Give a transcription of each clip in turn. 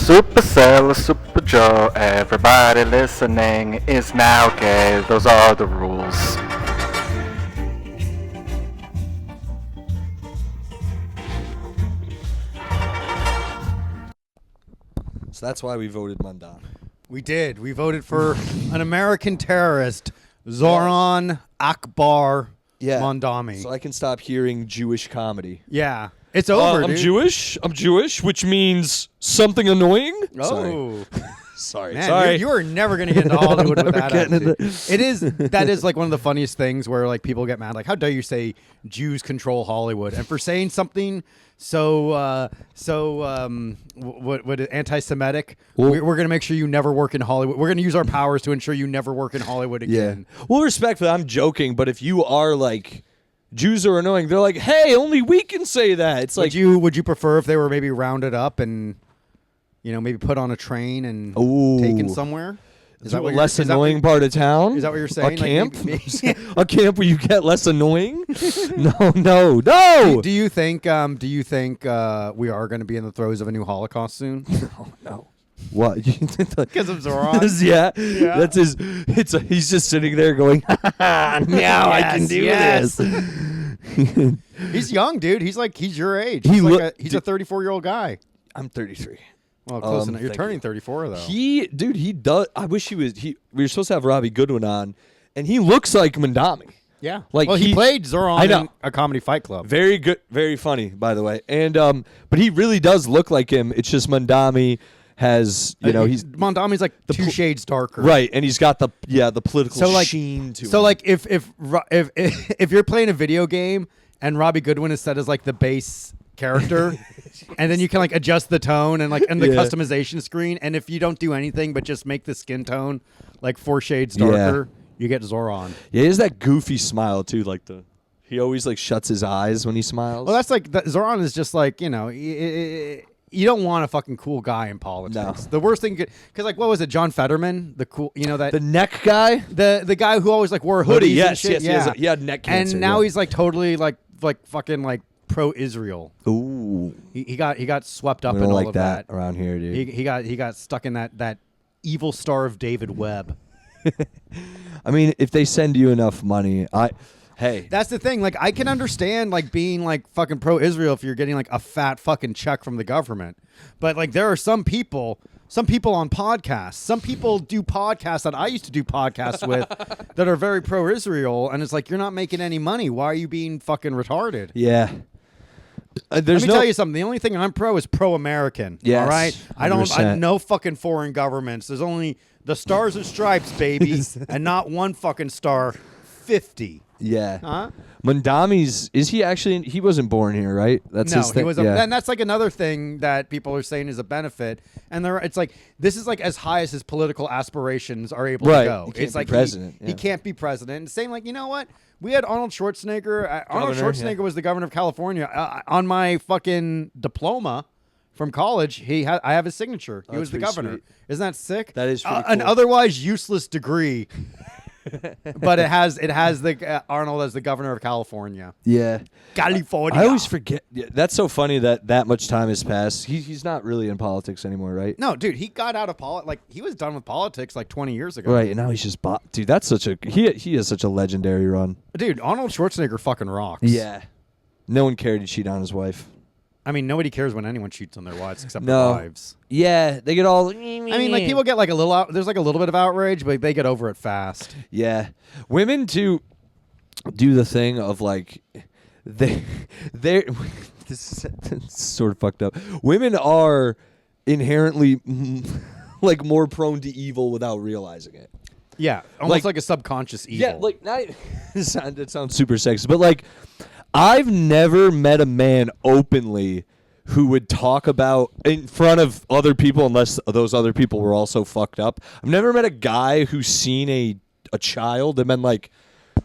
Super Selli, Super Joe, everybody listening is now gay. Those are the rules. So that's why we voted Mondani. We did. We voted for an American terrorist, Zoran Akbar Mondami. So I can stop hearing Jewish comedy. Yeah. It's over, I'm dude. Jewish. I'm Jewish, which means something annoying. Oh. Sorry. Man, Sorry. You are never going to get into Hollywood with that getting attitude. That is like one of the funniest things where like people get mad. Like, how dare you say Jews control Hollywood? And for saying something so anti-Semitic, Well, we're going to make sure you never work in Hollywood. We're going to use our powers to ensure you never work in Hollywood again. Well, respectfully, I'm joking, but if you are like Jews are annoying, they're like, hey, only we can say that. It's like would you prefer if they were maybe rounded up and maybe put on a train and taken somewhere? Is that what less annoying part of town? Is that what you're saying? A camp? Maybe. A camp where you get less annoying? No. Do you think we are going to be in the throes of a new Holocaust soon? No. What? Because of Zoran? Yeah. That's his. He's just sitting there going, now I can do this. He's young, dude. He's your age. He's He's a 34-year-old guy. I'm 33. Well, close enough. You're turning 34 though. He does. I wish he was. We were supposed to have Robbie Goodwin on, and he looks like Mondami. Yeah. Like he played Zoran in a comedy fight club. Very good, very funny, by the way. And but he really does look like him. It's just Mondami has, he's Mondami's like two shades darker. Right, and he's got the political sheen to him. So like if you're playing a video game and Robbie Goodwin is set as like the base character, and then you can like adjust the tone and the customization screen, and if you don't do anything but just make the skin tone like 4 shades darker, you get Zoran. Yeah, he has that goofy smile too, he always like shuts his eyes when he smiles. Well, that's like Zoran is just like you don't want a fucking cool guy in politics. No. The worst thing, because like what was it, John Fetterman, the cool, that the neck guy, the guy who always like wore hoodies. Yes, and shit. yes, he had neck cancer. And now he's like totally like fucking like pro-Israel. Ooh, he got swept up we in don't all like of that around here, dude. He got stuck in that evil Star of David web. I mean, if they send you enough money, hey. That's the thing. Like, I can understand like being like fucking pro-Israel if you're getting like a fat fucking check from the government. But like, there are some people on podcasts. Some people do podcasts that I used to do podcasts with that are very pro-Israel, and it's like, you're not making any money. Why are you being fucking retarded? Yeah. Let me tell you something. The only thing I'm pro is pro-American. Yes, all right. 100%. I no fucking foreign governments. There's only the Stars and Stripes, baby, and not one fucking star. 50. Yeah. Huh? Mondami's, is he actually, he wasn't born here, right? That's his thing. He was and that's like another thing that people are saying is a benefit. And it's like, this is like as high as his political aspirations are able to go. He can't it's be like president. He can't be president. Same like, you know what? We had Arnold Schwarzenegger. Arnold Schwarzenegger was the governor of California. On my fucking diploma from college, I have his signature. He was the governor. Sweet. Isn't that sick? That is pretty an cool. otherwise useless degree. But it has the Arnold as the governor of California. Yeah. California. I always forget. Yeah, that's so funny that much time has passed. He's not really in politics anymore, right? No, dude, he got out of politics. Like, he was done with politics like 20 years ago. Right, and now he's just dude. That's he has such a legendary run. Dude, Arnold Schwarzenegger fucking rocks. Yeah. No one cared to cheat on his wife. I mean, nobody cares when anyone cheats on their wives except their wives. Yeah, they get all. I mean, like, people get like a little. There's like a little bit of outrage, but they get over it fast. Yeah, women too do the thing of like they're this is sort of fucked up. Women are inherently like more prone to evil without realizing it. Yeah, almost like a subconscious evil. Yeah, like it sounds super sexist, but like I've never met a man openly who would talk about in front of other people unless those other people were also fucked up. I've never met a guy who's seen a child and been like,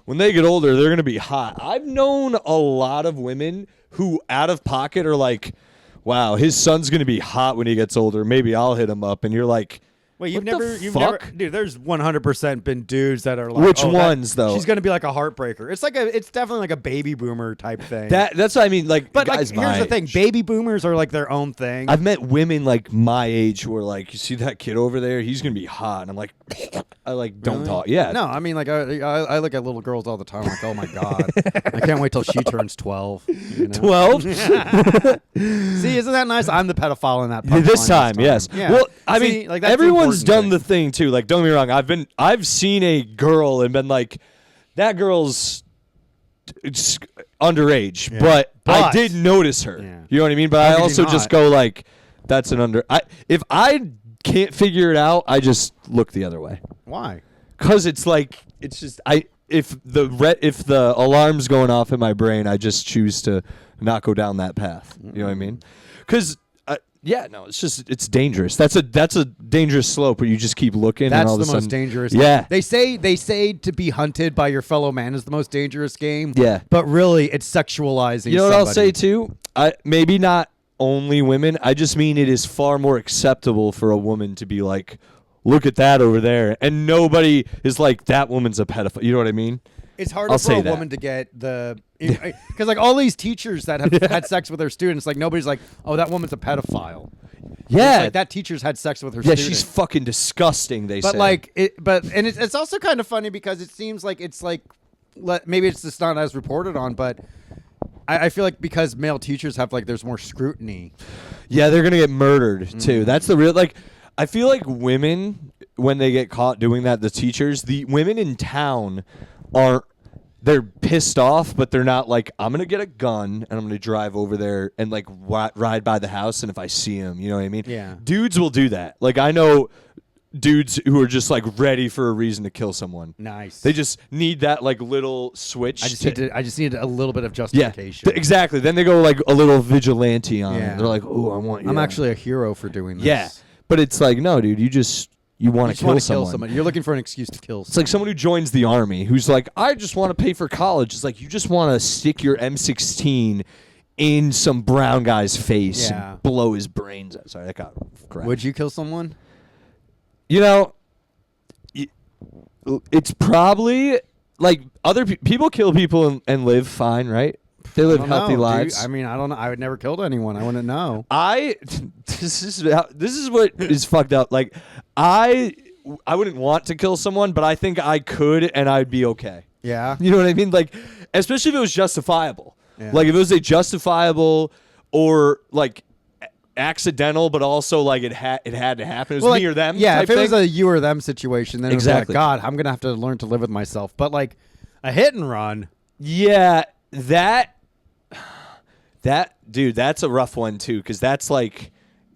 when they get older, they're going to be hot. I've known a lot of women who out of pocket are like, wow, his son's going to be hot when he gets older. Maybe I'll hit him up. And you're like, Wait, you've What the never, fuck? dude. There's 100% been dudes that are like, Which oh, ones, though? She's gonna be like a heartbreaker. It's definitely like a baby boomer type thing. That's what I mean. Like, but like, guys here's my the thing: age. baby boomers are like their own thing. I've met women like my age who are like, you see that kid over there? He's gonna be hot. And I'm like, I like don't Really? talk. Yeah. No, I mean like I look at little girls all the time. Like, oh my god, I can't wait till she turns 12. You know? 12. See, isn't that nice? I'm the pedophile in that. This punchline time, yes. Yeah. Well, I See, mean, like, that's the everyone's important done thing. the thing too. Like, don't get me wrong. I've seen a girl and been like, that girl's it's underage, Yeah. but I But- did notice her. Yeah. You know what I mean? But How I could you also just not? go like, that's an under. If I can't figure it out, I just look the other way. Why? Cause it's like it's just if the alarm's going off in my brain, I just choose to not go down that path. You know what I mean? Cause it's dangerous. That's a dangerous slope where you just keep looking. and That's all the of a most sudden, dangerous. Yeah. They say to be hunted by your fellow man is the most dangerous game. Yeah. But really, it's sexualizing. You know what I'll somebody. say too? Maybe not only women. I just mean it is far more acceptable for a woman to be like, look at that over there, and nobody is like, that woman's a pedophile. You know what I mean? It's harder I'll for say a that. woman to get the because like all these teachers that have had sex with their students, like nobody's like, oh, that woman's a pedophile. Yeah. It's like that teacher's had sex with her Yeah, student. she's fucking disgusting. They But say. like it's also kind of funny because it seems like it's like maybe it's just not as reported on, but I feel like because male teachers have like there's more scrutiny. Yeah, they're gonna get murdered Mm-hmm. too. That's the real like. I feel like women when they get caught doing that, the teachers, the women in town aren't. They're pissed off, but they're not like, I'm gonna get a gun and I'm gonna drive over there and like ride by the house, and if I see him, you know what I mean? Yeah. Dudes will do that. Like I know dudes who are just like ready for a reason to kill someone. Nice. They just need that like little switch. I just need a little bit of yeah, justification. exactly. Then they go like a little vigilante on Yeah. it. They're like, oh, I want you. I'm actually a hero for doing this. Yeah, but it's like, no, dude, you want You to just want kill to kill someone. somebody. You're looking for an excuse to kill It's like someone who joins the army who's like, I just want to pay for college. It's like you just want to stick your M16 in some brown guy's face Yeah. and blow his brains out. Sorry, that got correct. Would you kill someone? You know, it's probably like other people kill people and live fine, right? They live I don't know, healthy dude. lives. I mean, I don't know. I would never killed anyone. I wouldn't know. This is what is fucked up. Like I wouldn't want to kill someone, but I think I could and I'd be okay. Yeah. You know what I mean? Like especially if it was justifiable. Yeah. Like if it was a justifiable or like accidental, but also like it had to happen. It was me or them. Yeah, type if it was thing. a you or them situation, then it Exactly. would be like, God, I'm gonna have to learn to live with myself. But like a hit and run, yeah, that dude, that's a rough one too, because that's like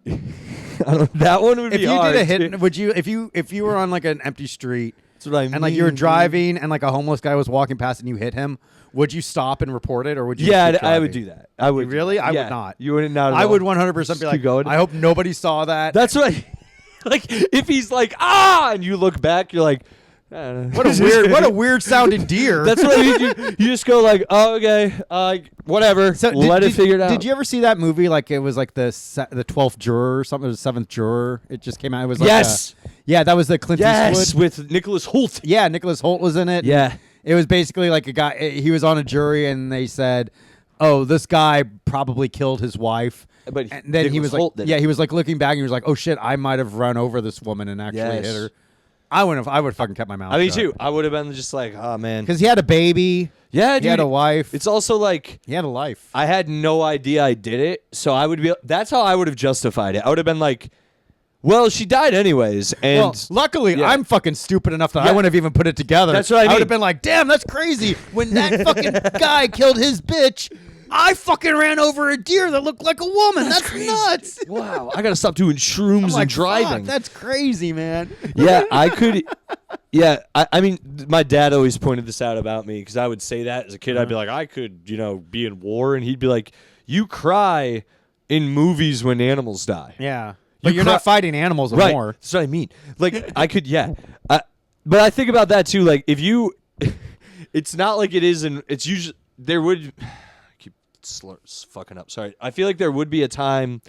that one would if be you hard. did a hit, too. would you if you were on like an empty street That's what I mean. and like you were driving and like a homeless guy was walking past and you hit him, would you stop and report it or would you? Yeah, just keep I would driving? do that. I would. Really? I Yeah. would not. You wouldn't not. At I all? would 100% Just be keep like, going? I hope nobody saw that. That's what. Like if he's like and you look back, you're like, I don't know. what a weird sounding deer. That's what I mean. You just go like, oh, okay, whatever. So Let it figure it out. Did you ever see that movie? Like it was like the 12th juror or something, or the 7th juror. It just came out. It was like Yes. yeah, that was the Clint Yes, Eastwood. with Nicholas Hoult. Yeah, Nicholas Hoult was in it. Yeah. It was basically like a guy. He was on a jury, and they said, "Oh, this guy probably killed his wife." But And then he Nicholas was like, Hoult did it. "Yeah," he was like looking back, and he was like, "Oh shit, I might have run over this woman and actually Yes. hit her." I would have fucking kept my mouth. I mean, shut. too. I would have been just like, oh man. Because he had a baby. Yeah, He dude. had a wife. It's also like He had a life. I had no idea I did it, so I would be. That's how I would have justified it. I would have been like, well, she died anyways, and Well, luckily, yeah. I'm fucking stupid enough that I Yeah. wouldn't have even put it together. That's what I I would mean. have been like, damn, that's crazy. When that fucking guy killed his bitch, I fucking ran over a deer that looked like a woman. That's nuts. wow, I gotta stop doing shrooms I'm and like, driving. fuck, that's crazy, man. Yeah, I could. Yeah, I mean, my dad always pointed this out about me because I would say that as a kid. I'd be like, I could, be in war, and he'd be like, you cry in movies when animals die. Yeah. But You you're cry- not fighting animals Right. anymore. That's what I mean. Like, I could, yeah. But I think about that too. Like, if you, it's not like it is, and it's usually, there would, I keep fucking up. Sorry. I feel like there would be a time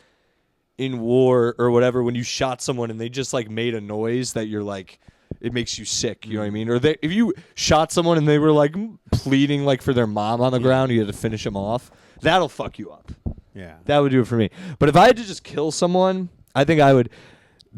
in war or whatever when you shot someone and they just like made a noise that you're like, it makes you sick. You know what I mean? Or if you shot someone and they were like pleading like for their mom on the ground, you had to finish them off. That'll fuck you up. Yeah. That would do it for me. But if I had to just kill someone, I think I would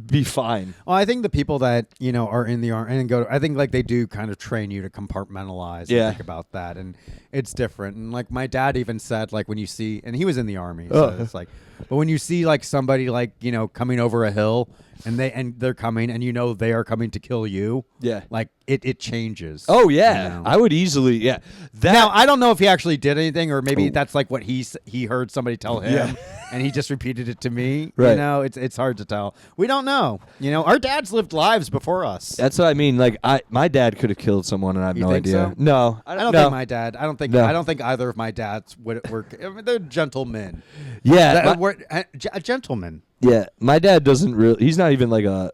be fine. Well, I think the people that are in the army and I think like they do kind of train you to compartmentalize. Yeah. And think about that, and it's different. And like my dad even said, like when you see, and he was in the army, so it's like, but when you see like somebody like coming over a hill and they're coming and they are coming to kill you. Yeah. Like it changes. Oh yeah, I would easily. Yeah. Now I don't know if he actually did anything, or maybe that's like what he heard somebody tell him, Yeah. and he just repeated it to me. Right. It's hard to tell. We don't know. Our dads lived lives before us. That's what I mean. Like my dad could have killed someone, and I have You no think idea. so? No, I don't think my dad. I don't think. No. I don't think either of my dads would work. I mean, they're gentlemen. Yeah, A gentleman. yeah. My dad doesn't really. He's not even like a.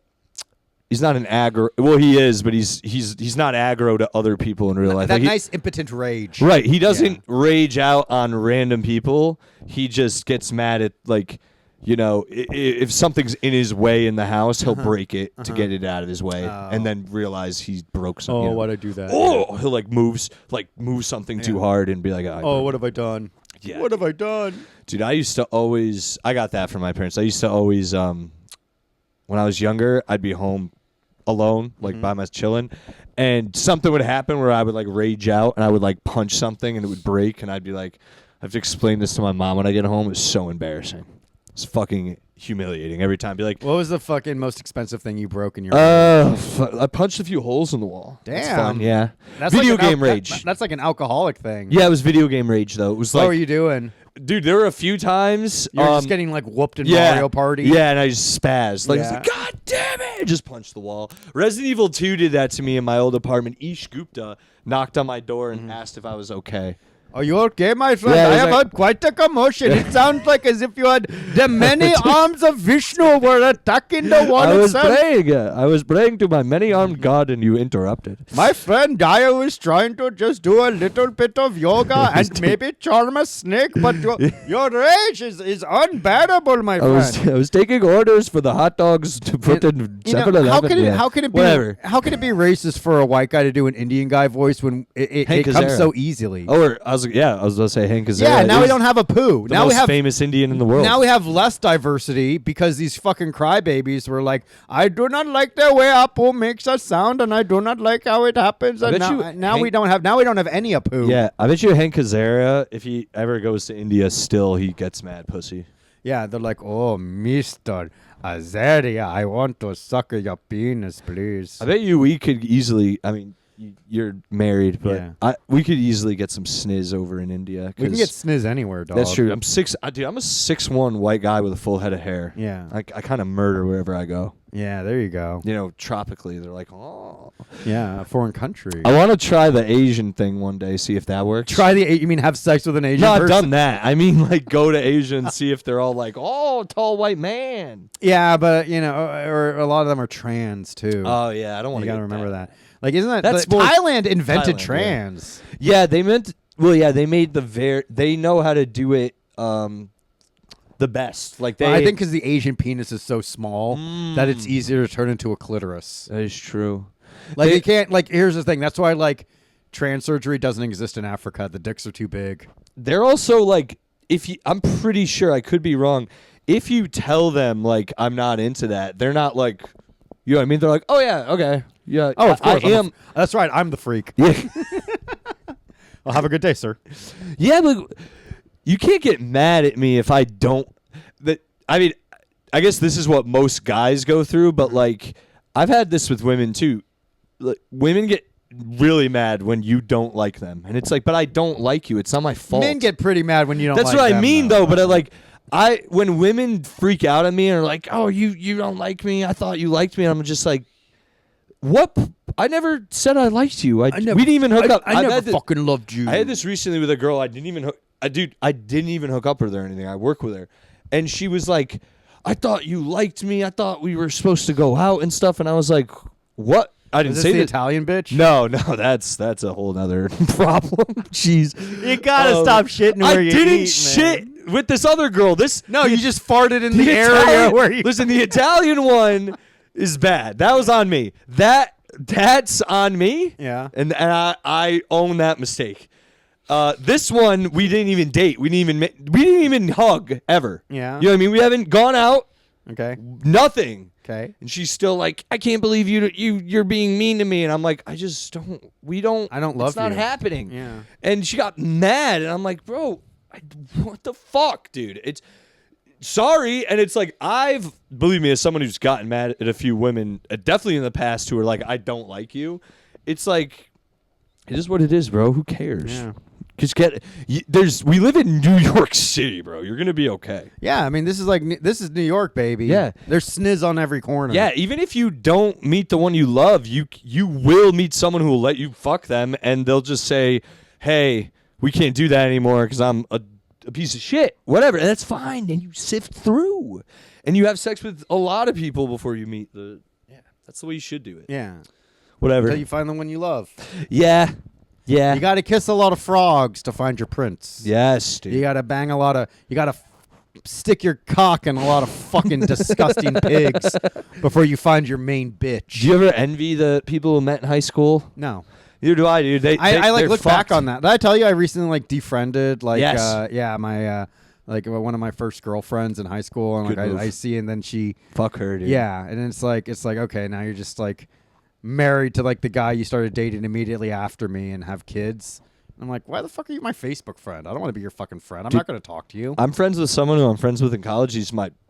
He's not an aggro. Well, he is, but he's not aggro to other people in real life. That Like, nice impotent rage. right. He doesn't rage out on random people. He just gets mad at like. If something's in his way in the house, he'll break it to get it out of his way, and then realize he broke something. Oh, why'd I do that? Oh, he'll move something too hard and be like, Oh, what have I done? Yeah. What have I done? Dude, I got that from my parents. I used to always, when I was younger, I'd be home alone, like by myself chilling, and something would happen where I would like rage out and I would like punch something and it would break, and I'd be like, I have to explain this to my mom when I get home. It's so embarrassing. It's fucking humiliating every time. Be like, What was the fucking most expensive thing you broke in your? I punched a few holes in the wall. That's Damn. fun. Yeah. That's Video like an game rage. That's like an alcoholic thing. Yeah, it was video game rage though. It was What like, were you doing? dude, there were a few times You were just getting like whooped in yeah, Mario Party. Yeah, and I just spazzed. Like, I was Yeah. like, God damn it! I just punched the wall. Resident Evil 2 did that to me in my old apartment. Ish Gupta knocked on my door and asked if I was okay. Are you okay, my friend? Yeah, it I was have like- heard quite a commotion. It sounds like as if you had the many arms of Vishnu were attacking the wall I was itself. praying. I was praying to my many-armed God, and you interrupted. My friend Daya was trying to just do a little bit of yoga and maybe charm a snake, but your rage is unbearable, my friend. I was taking orders for the hot dogs to put in 7-Eleven. How can it be Whatever. how can it be racist for a white guy to do an Indian guy voice when it Hank comes Azaria. so easily? I was going to say Hank Azaria. yeah, now we is don't have a poo. the Now most we have famous Indian in the world. Now we have less diversity because these fucking crybabies were like, I do not like the way Apu makes a sound, and I do not like how it happens. I And bet you now we don't have any Apu. Yeah, I bet you Hank Azaria, if he ever goes to India, still he gets mad pussy. Yeah, they're like, oh, Mr. Azaria, I want to suck your penis, please. I bet you we could easily. I mean, you're married, but Yeah. we could easily get some sniz over in India. We can get sniz anywhere, dog. That's true. I'm 6'1" white guy with a full head of hair. Yeah. I kind of murder wherever I go. Yeah, there you go. Tropically, they're like, oh. Yeah, a foreign country. I want to try the Asian thing one day, see if that works. You mean have sex with an Asian No, I've person? done that. I mean, like, go to Asia and see if they're all like, oh, tall white man. Yeah, but, or a lot of them are trans, too. Oh, yeah, I don't want You to got to remember that. Like, isn't that That's the- more- Thailand invented Thailand, yeah. trans? Yeah, they meant. Well, yeah, they made they know how to do it the best. Like they. Well, I think because the Asian penis is so small that it's easier to turn into a clitoris. that is true. Like They- you can't. Like here's the thing. That's why like trans surgery doesn't exist in Africa. The dicks are too big. They're also like, I'm pretty sure, I could be wrong. If you tell them like I'm not into that, they're not like, you know what I mean? They're like, oh yeah, okay, yeah. Oh, of course. I am. That's right. I'm the freak. Yeah. Well, have a good day, sir. Yeah, but you can't get mad at me if I don't. I mean, I guess this is what most guys go through, but like I've had this with women too. Like, women get really mad when you don't like them, and it's like, but I don't like you. It's not my fault. Men get pretty mad when you don't. That's like what I them, mean, though. But when women freak out at me and are like, "Oh, you don't like me. I thought you liked me," and I'm just like, "What? I never said I liked you. We didn't even hook up. I never fucking loved you. I had this recently with a girl. I didn't even hook up with her or anything. I work with her, and she was like, "I thought you liked me. I thought we were supposed to go out and stuff." And I was like, "What?" I didn't Is say this the that. Italian bitch? No, that's a whole nother problem. Jeez, You gotta stop shitting where I you didn't eat, shit man. with this other girl. You just farted in the area Italian, where you. listen, the Italian one is bad. That was on me. That's on me. Yeah. And I own that mistake. This one we didn't even date. We didn't even hug ever. Yeah. You know what I mean? We haven't gone out. Okay. Nothing. Okay. And she's still like, I can't believe you're being mean to me. And I'm like, I don't love It's not you. Happening. Yeah. And she got mad, and I'm like, bro, what the fuck, dude? It's sorry. And it's like, believe me, as someone who's gotten mad at a few women, definitely in the past, who are like, I don't like you. It's like, it is what it is, bro. Who cares? Yeah. We live in New York City, bro. You're gonna be okay. Yeah, I mean, this is New York, baby. Yeah. There's sniz on every corner. Yeah, even if you don't meet the one you love, you will meet someone who will let you fuck them, and they'll just say, "Hey, we can't do that anymore because I'm a piece of shit." Whatever, and that's fine. And you sift through, and you have sex with a lot of people before you meet the. Yeah, that's the way you should do it. Yeah. Whatever. Until you find the one you love. Yeah. Yeah. You got to kiss a lot of frogs to find your prince. Yes, dude. You got to bang a lot of. You got to stick your cock in a lot of fucking disgusting pigs before you find your main bitch. Do you ever envy the people who met in high school? No. Neither do I, dude. I like they're look back fucked. on that. Did I tell you I recently like defriended Yes. my like one of my first girlfriends in high school, and Good like move. I see, and then she Fuck her, dude. yeah, and it's like okay, now you're just like married to like the guy you started dating immediately after me and have kids. I'm like, why the fuck are you my Facebook friend? I don't want to be your fucking friend. I'm not going to talk to you. I'm friends with someone who I'm friends with in college.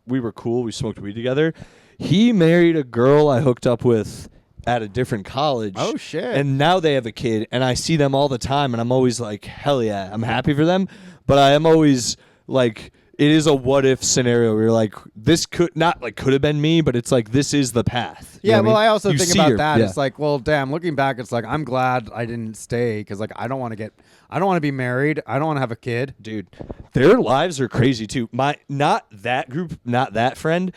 We were cool. We smoked weed together. He married a girl I hooked up with at a different college. Oh, shit. And now they have a kid, and I see them all the time, and I'm always like, hell yeah, I'm happy for them. But I am always like, it is a what if scenario where you're like, this could have been me, but it's like, this is the path. You Yeah, know what well, I mean? I also You think see about your- that. yeah. It's like, well, damn, looking back, it's like, I'm glad I didn't stay because, like, I don't want to be married. I don't want to have a kid. Dude, their lives are crazy too. Not that group, not that friend.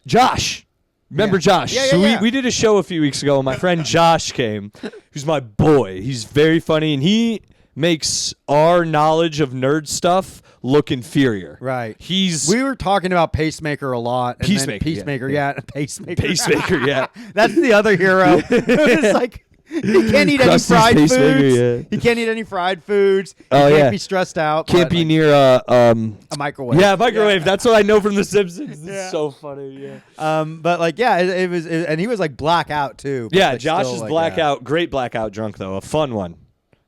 Josh. Remember Josh? Yeah, yeah, so yeah. we did a show a few weeks ago, and my friend Josh came, who's my boy. He's very funny, and he makes our knowledge of nerd stuff look inferior. Right. We were talking about Pacemaker a lot. And then Peacemaker, Pacemaker. Pacemaker, yeah. That's the other hero. It's like, he can't eat any Krusty's fried Pacemaker, foods. yeah. He can't eat any fried foods. He Oh, can't yeah. be stressed out. Can't but, be like, near a microwave. Yeah, microwave. That's what I know from The Simpsons. It's Yeah. so funny, yeah. But like, yeah, it was, and he was like blackout too. but, Yeah, like, Josh still, is like, blackout, great blackout drunk though, a fun one.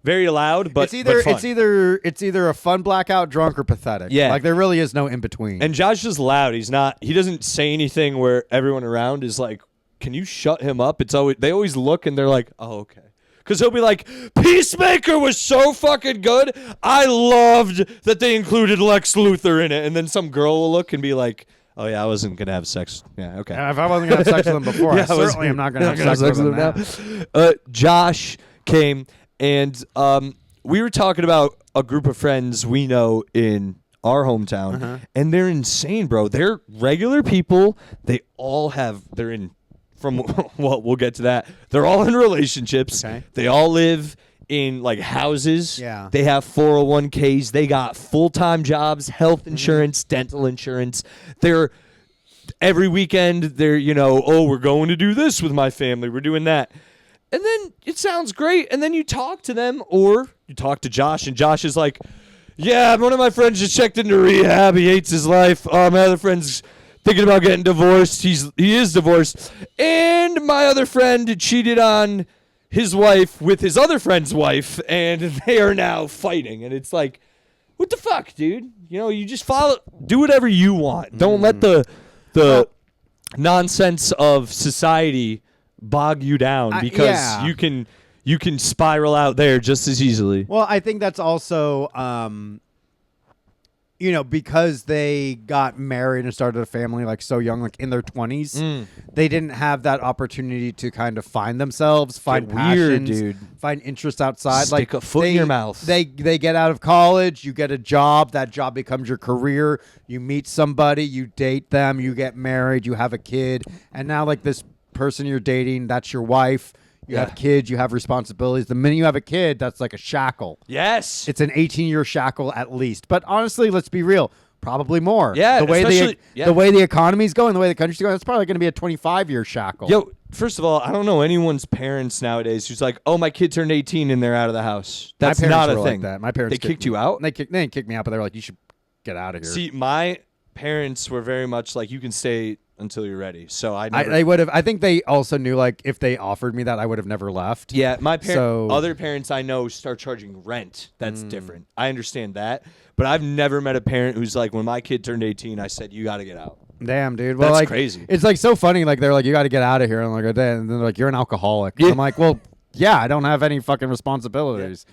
Very loud, but it's either a fun blackout drunk or pathetic. Yeah. like there really is no in between. And Josh is loud. He doesn't say anything where everyone around is like, can you shut him up? They always look and they're like, oh, okay. Because he'll be like, Peacemaker was so fucking good. I loved that they included Lex Luthor in it. And then some girl will look and be like, oh, yeah, I wasn't going to have sex. Yeah, okay. if I wasn't gonna have sex with him before, I certainly am not gonna have sex with him now. Josh came and we were talking about a group of friends we know in our hometown, and they're insane, bro. They're regular people. They're in well, we'll get to that. They're all in relationships. Okay. They all live in like houses. Yeah. They have 401ks. They got full-time jobs, health insurance, dental insurance. They're every weekend they're, we're going to do this with my family. We're doing that. And then it sounds great. And then you talk to them, or you talk to Josh, and Josh is like, yeah, one of my friends just checked into rehab. He hates his life. My other friend's thinking about getting divorced. He is divorced. And my other friend cheated on his wife with his other friend's wife, and they are now fighting. And it's like, what the fuck, dude? You just do whatever you want. Don't let the nonsense of society bog you down, because you can spiral out there just as easily. Well, I think that's also, because they got married and started a family like so young, like in their 20s, they didn't have that opportunity to kind of find themselves, find weird, passions, dude. find interests outside. Stick a foot in your mouth. They get out of college, you get a job, that job becomes your career. You meet somebody, you date them, you get married, you have a kid, and now like this person you're dating, that's your wife. You have kids. You have responsibilities. The minute you have a kid, that's like a shackle. Yes. It's an 18-year shackle at least. But honestly, let's be real. Probably more. Yeah, the way especially- the way the economy's going, the way the country's going, it's probably going to be a 25-year shackle. Yo, first of all, I don't know anyone's parents nowadays who's like, oh, my kid turned 18 and they're out of the house. That's my parents not a were thing. like that. My parents They kicked you out? They didn't kick me out, but they were like, you should get out of here. See, my parents were very much like, you can stay until you're ready. So I never. they would have. I think they also knew like if they offered me that, I would have never left. Yeah, my So- other parents I know start charging rent. That's different. I understand that, but I've never met a parent who's like, when my kid turned 18, I said, you got to get out. Damn, dude. Well, That's like, crazy. It's like so funny. Like they're like, you got to get out of here. And I'm like, and then they're like, you're an alcoholic. Yeah. I'm like, well, yeah, I don't have any fucking responsibilities.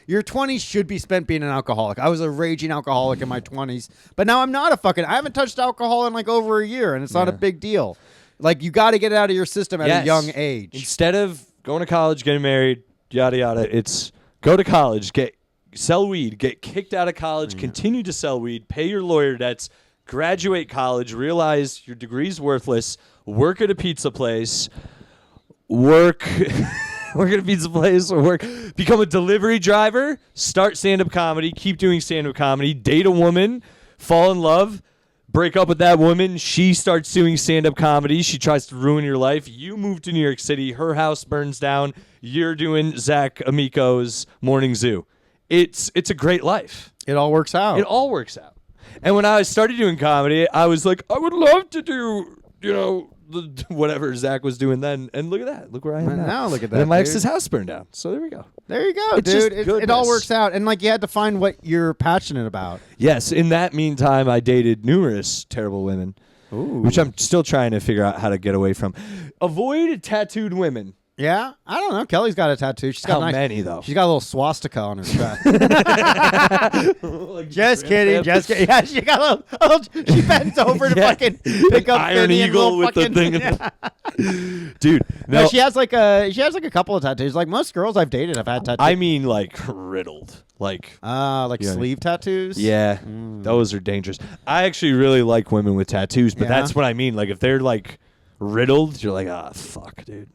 Your 20s should be spent being an alcoholic. I was a raging alcoholic in my 20s, but now I'm not I haven't touched alcohol in like over a year, and it's not a big deal. Like you got to get it out of your system at a young age. Instead of going to college, getting married, yada yada, it's go to college, sell weed, get kicked out of college, continue to sell weed, pay your lawyer debts, graduate college, realize your degree's worthless, work at a pizza place, work at a pizza place or become a delivery driver, start stand-up comedy, keep doing stand-up comedy, date a woman, fall in love, break up with that woman, she starts doing stand-up comedy, she tries to ruin your life, you move to New York City, her house burns down, you're doing Zach Amico's Morning Zoo. It's a great life. It all works out. It all works out. And when I started doing comedy, I was like, I would love to do, whatever Zach was doing then. And look at that. Look where I am And now. now look at that, And my dude. ex's house burned down. So there we go. There you go, It's just dude. It all goodness. works out. And like you had to find what you're passionate about. Yes. In that meantime, I dated numerous terrible women, which I'm still trying to figure out how to get away from. Avoid tattooed women. Yeah, I don't know. Kelly's got a tattoo. She's got How nice, many, though? She's got a little swastika on her chest. Just kidding. Just kidding. Yeah, she got a little she bends over to Yeah. fucking pick up Iron Finny and Eagle little with fucking, the thing. Dude, No, no, she has like a couple of tattoos. Like most girls I've dated have had tattoos. I mean like riddled. Like like Yeah. sleeve tattoos. yeah, those are dangerous. I actually really like women with tattoos, but Yeah? that's what I mean. Like if they're like riddled, you're like, ah, fuck, dude.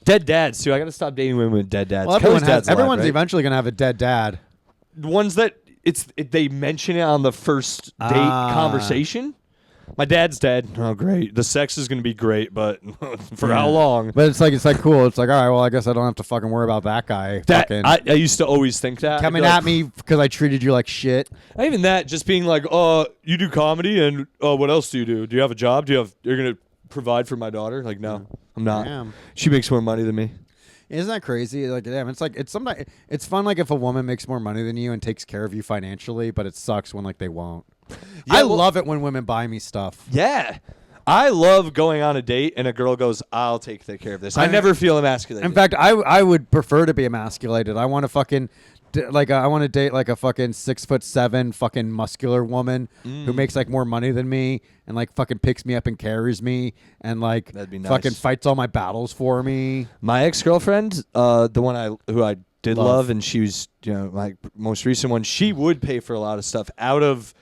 Dead dads too. I gotta stop dating women with dead dads. Well, Kelly's dad's alive, everyone's right? eventually gonna have a dead dad. Ones that they mention it on the first date conversation. My dad's dead. Oh, great. The sex is gonna be great, but for how long? But it's like cool. It's like all right. Well, I guess I don't have to fucking worry about that guy. That fucking I used to always think that coming I'd be like, at me because I treated you like shit. Not even that, just being like, you do comedy, and what else do you do? Do you have a job? You're gonna provide for my daughter? Like, no, I'm not. Damn. She makes more money than me. Isn't that crazy? Like, damn, it's sometimes it's fun. Like, if a woman makes more money than you and takes care of you financially, but it sucks when like they won't. I love it when women buy me stuff. Yeah. I love going on a date and a girl goes, I'll take care of this. I never feel emasculated. In fact, I would prefer to be emasculated. I want to fucking I want to date like a fucking 6'7" fucking muscular woman who makes like more money than me and like fucking picks me up and carries me and like That'd be nice. fucking fights all my battles for me. My ex-girlfriend, the one who I did Love. love, and she was, my most recent one, she would pay for a lot of stuff out of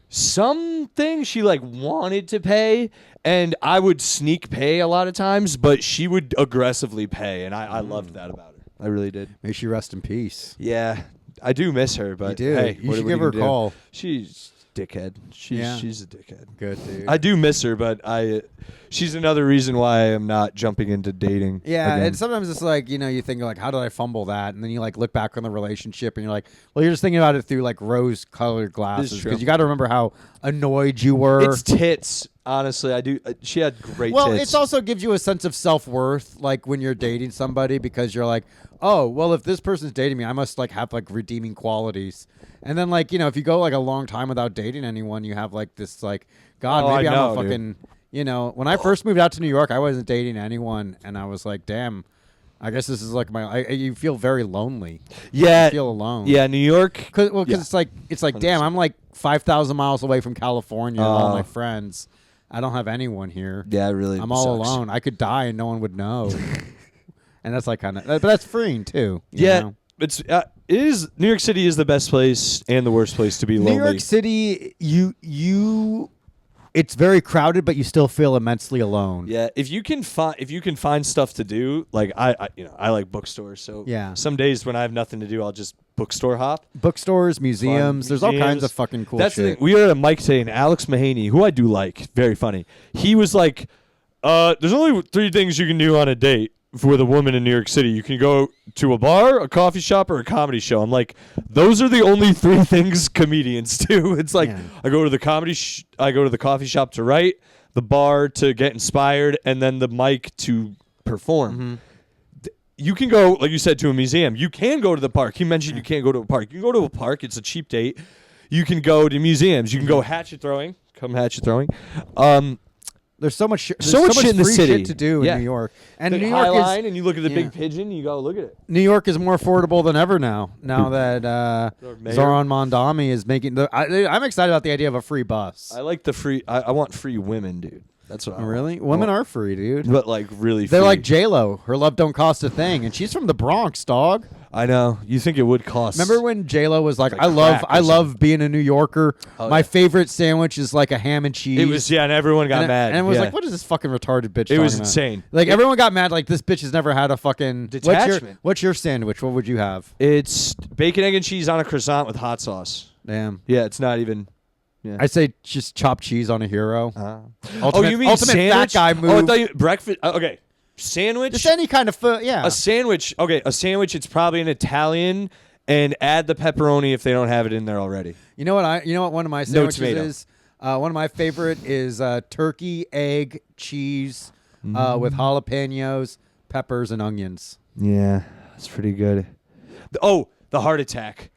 something she like wanted to pay, and I would sneak pay a lot of times, but she would aggressively pay, and I loved that about her. I really did. May she rest in peace. Yeah, I do miss her, but You do. hey, You what should are we give her a gonna do? call. She's dickhead. She's a dickhead. Good, dude. I do miss her, but she's another reason why I am not jumping into dating. Yeah, again. and sometimes it's like, you think like, how did I fumble that? And then you like look back on the relationship and you're like, well, you're just thinking about it through like rose-colored glasses true. because you got to remember how annoyed you were. It's tits. Honestly, I do. She had great well, tits. it also gives you a sense of self-worth, like when you're dating somebody, because you're like, oh, well, if this person's dating me, I must like have like redeeming qualities. And then like, if you go like a long time without dating anyone, you have like this like, God, Oh, maybe I I'm know, a fucking, when I first moved out to New York, I wasn't dating anyone, and I was like, damn, I guess this is like you feel very lonely. yeah, You feel alone. yeah. New York. Cause Yeah. it's like, damn, I'm like 5,000 miles away from California and all my Oh. friends. I don't have anyone here. Yeah, it really. I'm all sucks. alone. I could die and no one would know. And that's like kind of, but that's freeing too. you Yeah, know? it is. New York City is the best place and the worst place to be lonely. New York City, you it's very crowded, but you still feel immensely alone. Yeah, if you can find stuff to do, like I like bookstores. So Yeah. some days when I have nothing to do, I'll just bookstore hop. Bookstores, museums, there's all kinds of fucking cool That's shit. the thing. We were at a mic today, and Alex Mahaney, who I do like, very funny. He was like, "There's only 3 things you can do on a date with a woman in New York City. You can go to a bar, a coffee shop, or a comedy show." I'm like, those are the only 3 things comedians do. It's like I go to the I go to the coffee shop to write, the bar to get inspired, and then the mic to perform. You can go, like you said, to a museum. You can go to the park. He mentioned you can't go to a park. You can go to a park. It's a cheap date. You can go to museums. You can go hatchet throwing. Come hatchet throwing. There's so much shit in the free city. shit to do in New York. And the New High York Line, and you look at the big pigeon, you go, look at it. New York is more affordable than ever now. Now that Zoran Mondami is making I'm excited about the idea of a free bus. I like the free. I want free women, dude. That's what I want. Really? Women are free, dude. But like really They're free. like J-Lo. Her love don't cost a thing. And she's from the Bronx, dog. I know. You think it would cost. Remember when J-Lo was like, Like I crack love being a New Yorker. Oh, My yeah. favorite sandwich is like a ham and cheese. It was, and everyone got and mad. And it was Yeah. like, what is this fucking retarded bitch It was talking about? insane. Like, everyone got mad. Like, this bitch has never had a fucking... Detachment. What's your sandwich? What would you have? It's bacon, egg, and cheese on a croissant with hot sauce. Damn. Yeah, it's not even... Yeah. I say just chopped cheese on a hero. Oh, you mean ultimate sandwich? fat guy move. Oh, I thought you... Breakfast... okay. Sandwich? Just any kind of food, yeah. A sandwich... Okay, a sandwich, it's probably an Italian, and add the pepperoni if they don't have it in there already. You know what one of my No sandwiches tomato. is? One of my favorite is turkey, egg, cheese with jalapenos, peppers, and onions. Yeah, that's pretty good. The heart attack.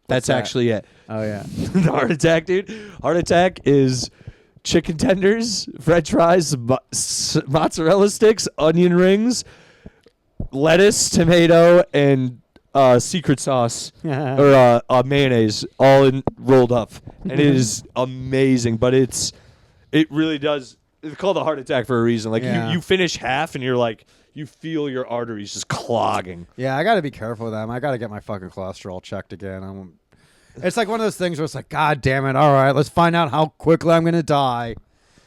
That's that? actually it. Oh, yeah. The heart attack, dude. Heart attack is chicken tenders, French fries, mozzarella sticks, onion rings, lettuce, tomato, and secret sauce or mayonnaise, all rolled up, and it is amazing. But it really does. It's called a heart attack for a reason. Like you finish half, and you're like. You feel your arteries just clogging. Yeah, I got to be careful with them. I got to get my fucking cholesterol checked again. It's like one of those things where it's like, God damn it. All right, let's find out how quickly I'm going to die.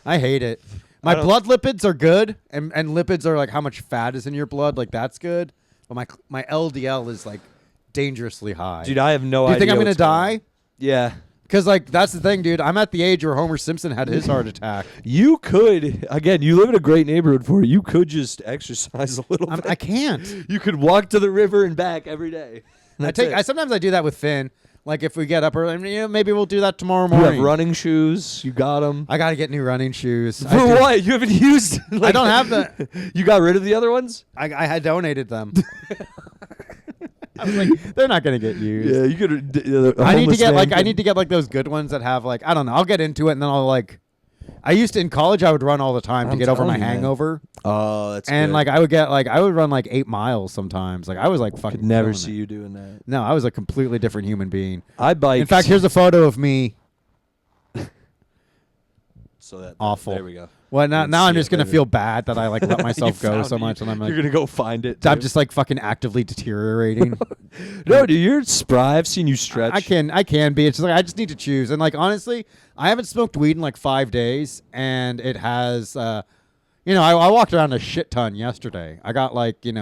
I hate it. My blood lipids are good, and lipids are like how much fat is in your blood. Like, that's good. But my LDL is like dangerously high. Dude, I have no Do you idea. think I'm going to what's going on. die? Yeah. Because, like, that's the thing, dude. I'm at the age where Homer Simpson had his heart attack. You could, again, you live in a great neighborhood for it. You could just exercise a little bit. I can't. You could walk to the river and back every day. Sometimes I do that with Finn. Like, if we get up early, maybe we'll do that tomorrow You morning. have running shoes. You got them. I got to get new running shoes. For what? You haven't used. I don't have the. You got rid of the other ones? I had donated them. I was like, they're not gonna get used. Yeah, you could. I need to get like those good ones that have like, I don't know. I'll get into it and then I'll like. I used to in college. I would run all the time to get over my hangover. Oh, that's and good. like I would run like 8 miles sometimes. Like I was like fucking. Could never killing see it. you doing that. No, I was a completely different human being. I biked. In fact, here's a photo of me. So that Awful. There we go. Well, now Let's I'm see just it gonna later. feel bad that I like let myself go found so it. much, and I'm like, You're gonna go find it. I'm too. just like fucking actively deteriorating. No, dude, you're spry. I've seen you stretch. I can be. It's just like I just need to choose. And like honestly, I haven't smoked weed in like 5 days, and it has. I walked around a shit ton yesterday. I got like fucking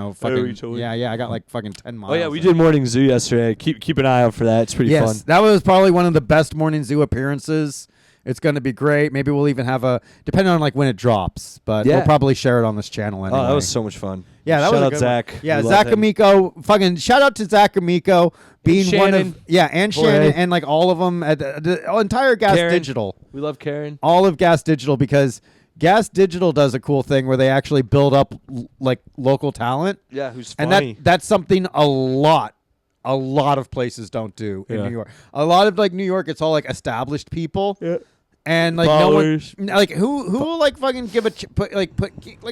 you told me. yeah. I got like fucking 10 miles. Oh yeah, we did morning zoo yesterday. Keep an eye out for that. It's pretty fun. That was probably one of the best morning zoo appearances. It's going to be great. Maybe we'll even have depending on like when it drops, but we'll probably share it on this channel anyway. Oh, that was so much fun. Yeah, that Shout was a out good Zach. one. Yeah, We love Zach him. Amico. Fucking shout out to Zach Amico being one Shannon. of and Jorge. Shannon and like all of them at the entire Gas Karen. Digital. We love Karen. All of Gas Digital, because Gas Digital does a cool thing where they actually build up like local talent, Yeah, who's and funny. that's something a lot of places don't do in New York. A lot of like New York, it's all like established people. Yeah. And like Ballers. no one, like who will like fucking give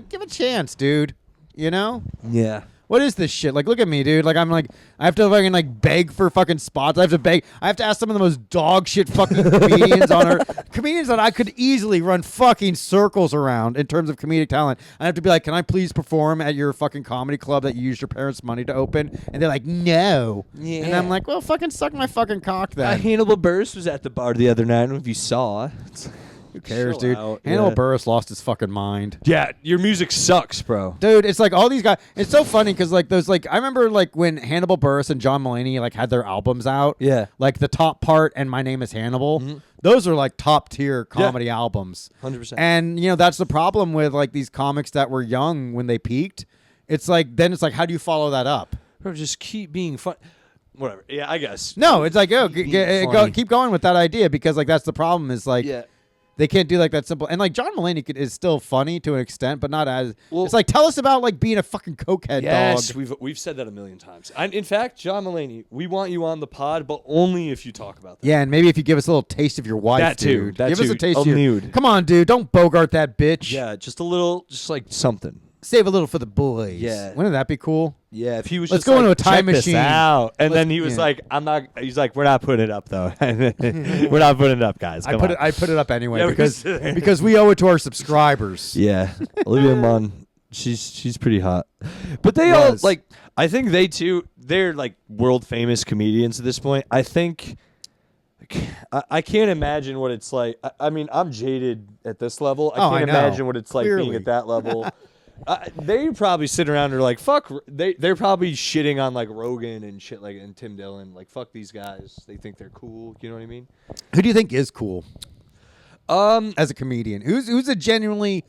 give a chance, dude? You know? Yeah. What is this shit? Like, look at me, dude. Like, I'm like, I have to fucking like beg for fucking spots. I have to beg. I have to ask some of the most dog shit fucking comedians on earth. Comedians that I could easily run fucking circles around in terms of comedic talent. I have to be like, can I please perform at your fucking comedy club that you used your parents' money to open? And they're like, no. Yeah. And I'm like, well, fucking suck my fucking cock then. Hannibal Buress was at the bar the other night. I don't know if you saw. Who cares, Chill dude? out, Hannibal yeah. Buress lost his fucking mind. Yeah, your music sucks, bro. Dude, it's like all these guys. It's so funny because like those like I remember like when Hannibal Buress and John Mulaney like had their albums out. Yeah. Like The Top Part and My Name Is Hannibal. Those are like top tier comedy albums. 100%. And you know that's the problem with like these comics that were young when they peaked. It's like then it's like how do you follow that up? Bro, just keep being fun. Whatever. Yeah, I guess. No, it's like funny. keep going with that idea because like that's the problem is like Yeah. they can't do like that simple and like John Mulaney is still funny to an extent but not as Well- it's like tell us about like being a fucking cokehead Yes, dog. we've said that a million times. In fact, John Mulaney, we want you on the pod, but only if you talk about that. Yeah, and maybe if you give us a little taste of your wife, That too, dude. that give us too. a taste A of your nude. Come on, dude. Don't bogart that bitch. Yeah, just a little, just like something. Save a little for the boys. Yeah. Wouldn't that be cool? Yeah, if he was Let's just go like, into a time check this machine. out. And Let's- then he was yeah. like, he's like, we're not putting it up though. We're not putting it up, guys. I Come put on. it I put it up anyway Yeah, we because just- because we owe it to our subscribers. Yeah, Olivia Munn, she's pretty hot. But they all Was. like, I think they too. They're like world famous comedians at this point. I think. I can't imagine what it's like. I mean, I'm jaded at this level. I Oh, can't I know. imagine what it's like being Clearly. at that level. They probably sit around and are like, fuck. They're probably shitting on like Rogan and shit like and Tim Dillon. Like, fuck these guys. They think they're cool. You know what I mean? Who do you think is cool as a comedian? Who's a genuinely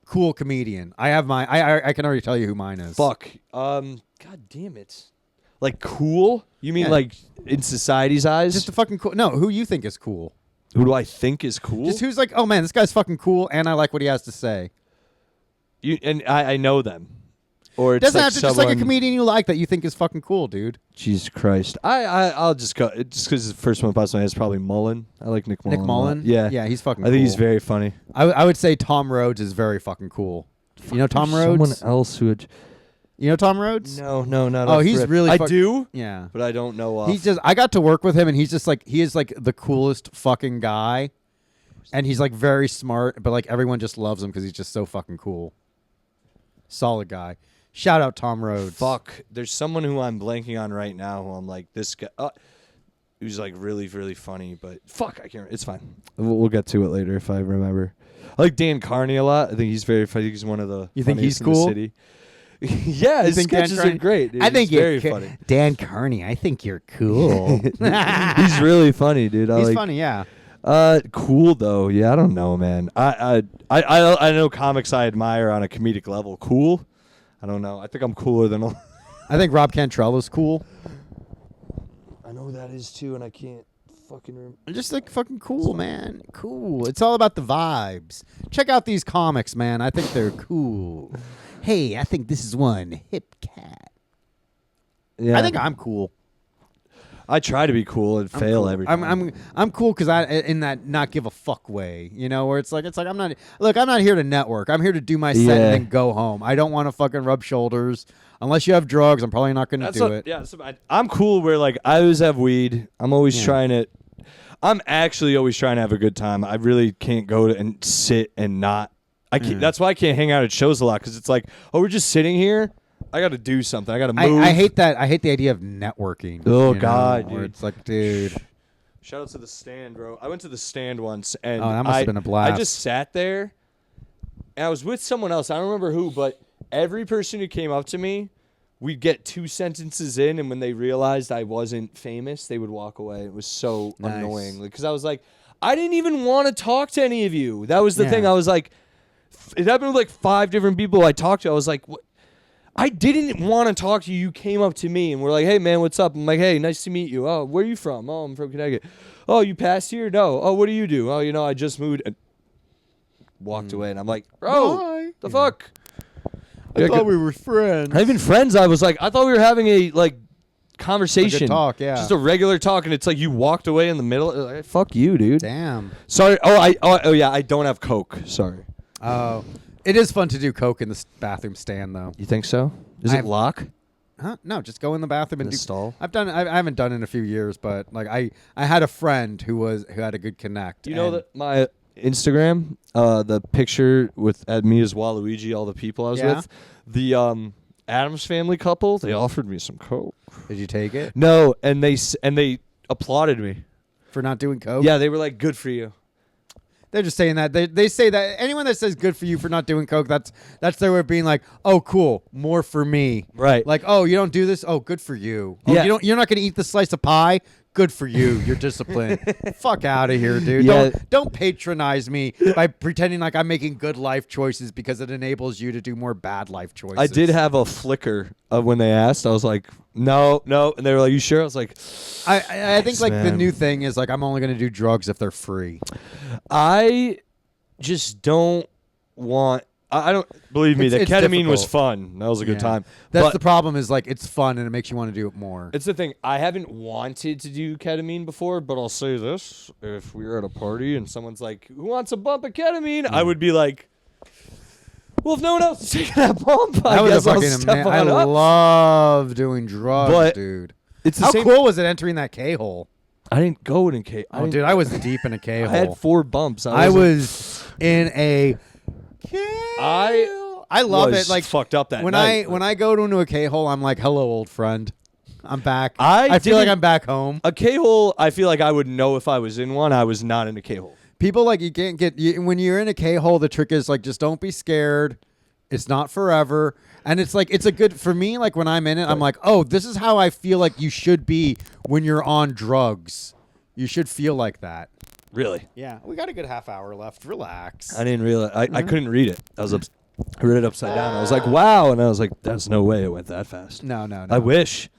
cool comedian? I have my I can already tell you who mine is. Fuck. God damn it. Like cool? You mean Yeah. like in society's eyes? Just a fucking cool. No, who you think is cool? Who do I think is cool? Just who's like, oh man, this guy's fucking cool, and I like what he has to say. And I know them. Or it's Doesn't like have to just like a someone- comedian you like that you think is fucking cool, dude. Jesus Christ. I'll just go just because the first one pops in my head is probably Mullen. I like Nick Mullen. Nick a lot. Mullen? Yeah. Yeah, he's fucking I think he's cool. very funny. I would say Tom Rhodes is very fucking cool. You know Tom There's Rhodes? Someone else who would. You know Tom Rhodes? No, not Oh, off he's rip. really I fuck- do, Yeah. but I don't know off. He's just I got to work with him and he's just like he is like the coolest fucking guy. And he's like very smart, but like everyone just loves him because he's just so fucking cool. Solid guy. Shout out Tom Rhodes. Fuck. There's someone who I'm blanking on right now who I'm like, this guy. Who's like really, really funny, but fuck, I can't. It's fine. We'll get to it later if I remember. I like Dan Carney a lot. I think he's very funny. He's one of the. You think funniest he's in the cool? city. Yeah, his think Dan sketches are Carney- great. Dude. I think he's very you're funny. Dan Carney, I think you're cool. He's really funny, dude. He's funny, yeah. Cool though. Yeah, I don't know, man. I know comics I admire on a comedic level. Cool. I don't know. I think I'm cooler than. I think Rob Cantrell is cool. I know that is too, and I can't fucking remember. Just like fucking cool, man. Cool. It's all about the vibes. Check out these comics, man. I think they're cool. Hey, I think this is one hip cat. Yeah, I think I'm cool. I try to be cool and fail cool. every time. I'm cool because I in that not give a fuck way, you know, where it's like I'm not here to network. I'm here to do my set Yeah. and then go home. I don't want to fucking rub shoulders unless you have drugs. I'm probably not going to That's do what- it. Yeah, I'm cool where like I always have weed. I'm always Yeah. trying to. I'm actually always trying to have a good time. I really can't go to and sit and not. I can't, That's why I can't hang out at shows a lot because it's like, oh, we're just sitting here. I got to do something. I got to move. I hate that. I hate the idea of networking. Oh, you know, God, where dude. it's like, dude. Shout out to the Stand, bro. I went to the Stand once, and Oh, that must have been a blast. I just sat there, and I was with someone else. I don't remember who, but every person who came up to me, we'd get 2 sentences in, and when they realized I wasn't famous, they would walk away. It was so Nice. annoying because I was like, I didn't even want to talk to any of you. That was the Yeah. thing. I was like, it happened with like 5 different people I talked to. I was like, what? I didn't want to talk to you. You came up to me and were like, hey, man, what's up? I'm like, hey, nice to meet you. Oh, where are you from? Oh, I'm from Connecticut. Oh, you passed here? No. Oh, what do you do? Oh, I just moved. And walked away. And I'm like, bro, Bye. the fuck? I thought we were friends. Not even friends. I was like, I thought we were having a, like, conversation. talk, yeah. Just a regular talk. And it's like you walked away in the middle. Like, fuck you, dude. Damn. Sorry. Oh, yeah, I don't have Coke. Sorry. Oh, it is fun to do coke in the bathroom stand, though. You think so? Is I it have- lock? Huh? No, just go in the bathroom and In the do. stall? I've done. I haven't done it in a few years, but like I had a friend who had a good connect. You know and- that my Instagram, the picture with at me as Waluigi, all the people I was Yeah? with, the Adams family couple, they offered me some coke. Did you take it No, and they applauded me. for not doing coke? Yeah, they were like, "Good for you." They're just saying that. They say that anyone that says good for you for not doing coke, that's their way of being like, oh, cool, more for me. Right. Like, oh, you don't do this? Oh, good for you. Oh, Yeah. you're not going to eat the slice of pie? Good for you. You're disciplined. Fuck out of here, dude. Yeah. Don't patronize me by pretending like I'm making good life choices because it enables you to do more bad life choices. I did have a flicker of when they asked. I was like, no, and they were like, you sure? I was like, I think like the man. new thing is like I'm only going to do drugs if they're free. I just don't want. I don't believe me. It's The ketamine was difficult. fun. That was a good Yeah. time. That's But the problem is like it's fun and it makes you want to do it more. it's the thing. I haven't wanted to do ketamine before, but I'll say this: if we were at a party and someone's like, "Who wants a bump of ketamine?" I would be like, "Well, if no one else is taking that bump, That I was guess a I'll fucking step I on up." love doing drugs, But dude. It's the How same. cool was it entering that K-hole? I didn't go in a K. Oh, dude, I was deep in a K-hole. I had 4 bumps. I wasn't- was in a I love was it. Like fucked up that when night. when I go into a K-hole, I'm like, "Hello, old friend. I'm back. I feel like didn't- I'm back home." A K-hole, I feel like I would know if I was in one. I was not in a K-hole. People like you can't get when you're in a K-hole. The trick is like just don't be scared. It's not forever, and it's like it's a good for me. Like when I'm in it, I'm like, "Oh, this is how I feel like you should be when you're on drugs. You should feel like that." Really? Yeah, we got a good half hour left. Relax. I didn't realize. I couldn't read it. I read it upside down. I was like, wow. And I was like, there's no way it went that fast. No. I wish.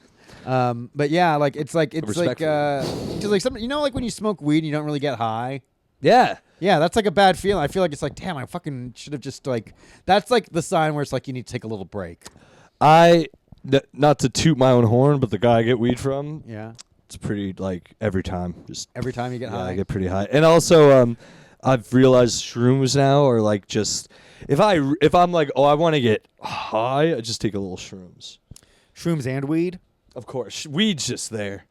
But yeah, like it's like Respect because like some like when you smoke weed and you don't really get high. Yeah. Yeah, that's like a bad feeling. I feel like it's like, damn, I fucking should have just like. That's like the sign where it's like you need to take a little break. Not to toot my own horn, but the guy I get weed from, Yeah. it's pretty like every time. Just Every time you get yeah, high. I get pretty high. And also, I've realized shrooms now are like just if I'm like, oh, I want to get high, I just take a little shrooms. Shrooms and weed. Of course, weed's just there.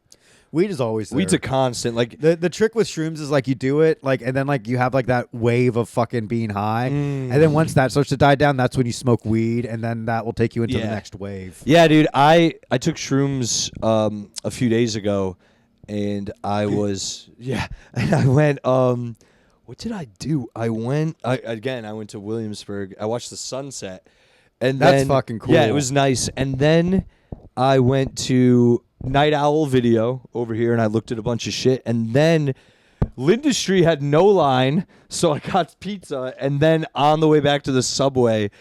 Weed is always there. Weed's a constant. Like the trick with shrooms is like you do it like and then like you have like that wave of fucking being high and then once that starts to die down, that's when you smoke weed and then that will take you into the Yeah. next wave. yeah, dude, I took shrooms a few days ago, and I was and I went what did I do? I went to Williamsburg. I watched the sunset, and That's then, fucking cool. Yeah, it was nice. And then I went to Night Owl Video over here, and I looked at a bunch of shit. And then Lindustry had no line, so I got pizza. And then on the way back to the subway,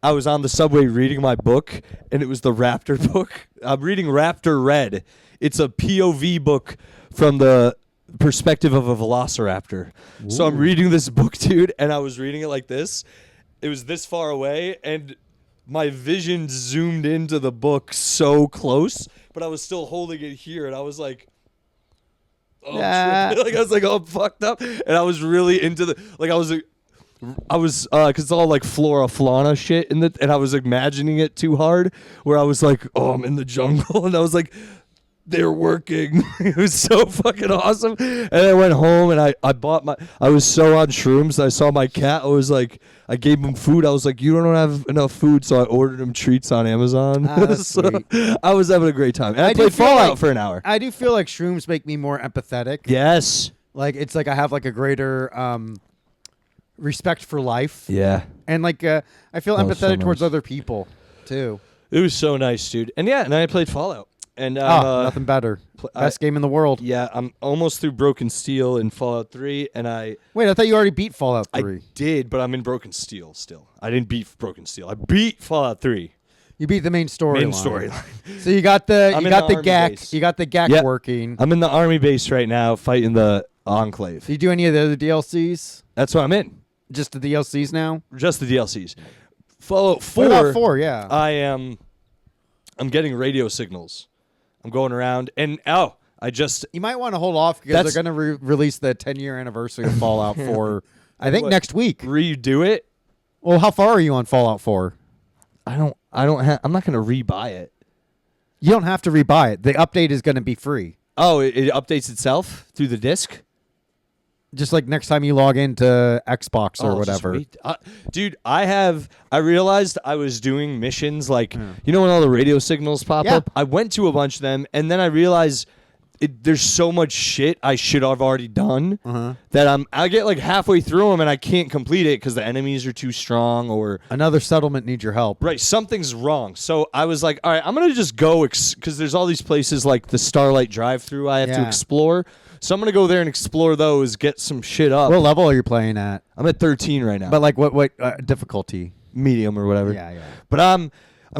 I was on the subway reading my book, and it was the Raptor book. I'm reading Raptor Red. It's a POV book from the perspective of a velociraptor. So I'm reading this book, dude, and I was reading it like this. It was this far away, and my vision zoomed into the book so close, but I was still holding it here, and I was like, oh, like I was like, oh, I'm fucked up, and I was really into the like I was because it's all like flora fauna shit and I was imagining it too hard, where I was like, oh, I'm in the jungle, and I was like, they're working. It was so fucking awesome. And I went home and I was so on shrooms. I saw my cat. I was like, I gave him food. I was like, you don't have enough food, so I ordered him treats on Amazon. That's So sweet. I was having a great time. And I do played feel Fallout like- for an hour. I do feel like shrooms make me more empathetic. Yes. Like it's like I have like a greater respect for life. Yeah. And like I feel That was so empathetic towards nice. other people too. It was so nice, dude. And yeah, and I played Fallout. And Nothing better. Best game in the world. Yeah, I'm almost through Broken Steel in Fallout 3, and Wait, I thought you already beat Fallout 3. I did, but I'm in Broken Steel still. I didn't beat Broken Steel. I beat Fallout 3. You beat the main story. Main storyline. So you got the I'm you in got the the army GAC. base. You got the GAC Yep. working. I'm in the army base right now fighting the Enclave. Do you do any of the other DLCs? That's what I'm in. Just the DLCs now? Just the DLCs. Fallout 4. What about 4? Yeah. I'm getting radio signals. I'm going around, and you might want to hold off because That's- they're going to release the 10-year anniversary of Fallout 4. I think What? next week. redo it. Well, how far are you on Fallout 4? I'm not going to rebuy it. You don't have to rebuy it. The update is going to be free. Oh, it updates itself through the disc? Just like next time you log into Xbox or Oh, just whatever. Dude, I realized I was doing missions like, you know when all the radio signals pop Yeah. up? I went to a bunch of them, and then I realized there's so much shit I should have already done Uh-huh. that I get like halfway through them and I can't complete it because the enemies are too strong or Another settlement needs your help. right, something's wrong. So I was like, all right, I'm gonna just go because there's all these places like the Starlight Drive-Through I have to Yeah. explore. So I'm gonna go there and explore those, get some shit up. What level are you playing at? I'm at 13 right now, But like what difficulty? medium or whatever. Yeah. But I'm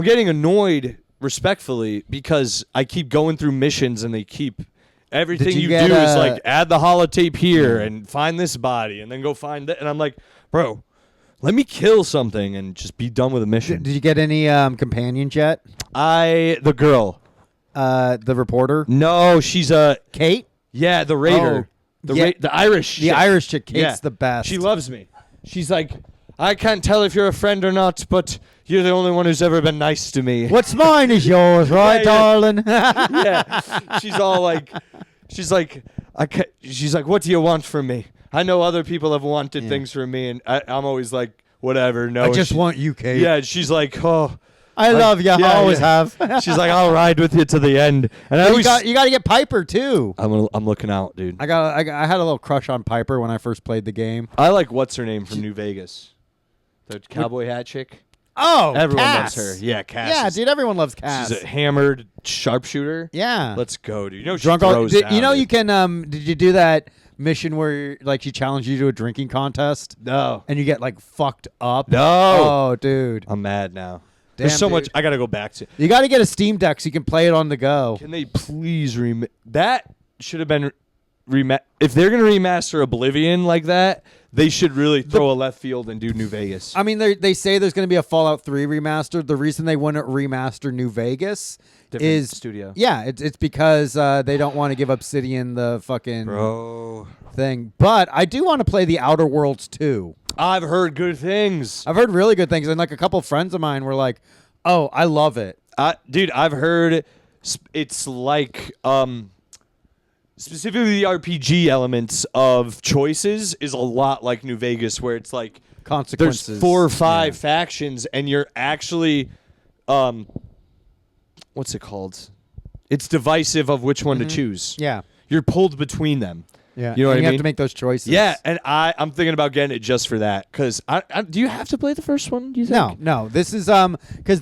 getting annoyed respectfully because I keep going through missions and they keep everything Did you you get, do is like add the holotape here and find this body and then go find that, and I'm like, bro, let me kill something and just be done with a mission. Did you get any companions yet? The girl. The reporter, No, she's Kate. the raider. Oh, yeah. The Irish The chick. Irish chick. Kate's Yeah. the best. She loves me. She's like, I can't tell if you're a friend or not, but you're the only one who's ever been nice to me. What's mine is yours, right, Yeah. darling? Yeah. She's all like, she's like, what do you want from me? I know other people have wanted things from me, and I'm always like, whatever. No, I just she- want you, Kate. Yeah, she's like, oh. I love you. I always have. She's like, I'll ride with you to the end. And I you always, got to get Piper too. I'm looking out, dude. I had a little crush on Piper when I first played the game. I like what's her name from New Vegas, the cowboy hat chick. Oh, Everyone Cass. loves her. Yeah, Cass. Yeah, is- dude, everyone loves Cass. She's a hammered sharpshooter. Yeah. Let's go, dude. You know she Drunk. throws down, You know dude. you can. Did you do that mission where like she challenged you to a drinking contest No. and you get like fucked up? No. Oh, dude. I'm mad now. Damn, There's so much dude. I gotta go back to. You got to get a Steam Deck so you can play it on the go. Can they please that should have been if they're gonna remaster Oblivion like that, they should really throw a left field and do New Vegas. I mean, they say there's going to be a Fallout 3 remaster. The reason they wouldn't remaster New Vegas Different is studio. Yeah, it's because they don't want to give Obsidian the fucking Bro. thing. But I do want to play the Outer Worlds 2. I've heard good things. I've heard really good things, and like a couple friends of mine were like, "Oh, I love it." Dude, I've heard it's like specifically the RPG elements of choices is a lot like New Vegas, where it's like Consequences. there's 4 or 5 factions, and you're actually, what's it called? It's divisive of which one to choose. Yeah, You're pulled between them. yeah. You know what and I you mean? have to make those choices. Yeah, and I'm thinking about getting it just for that. Because do you have to play the first one? Do you think? No. This is because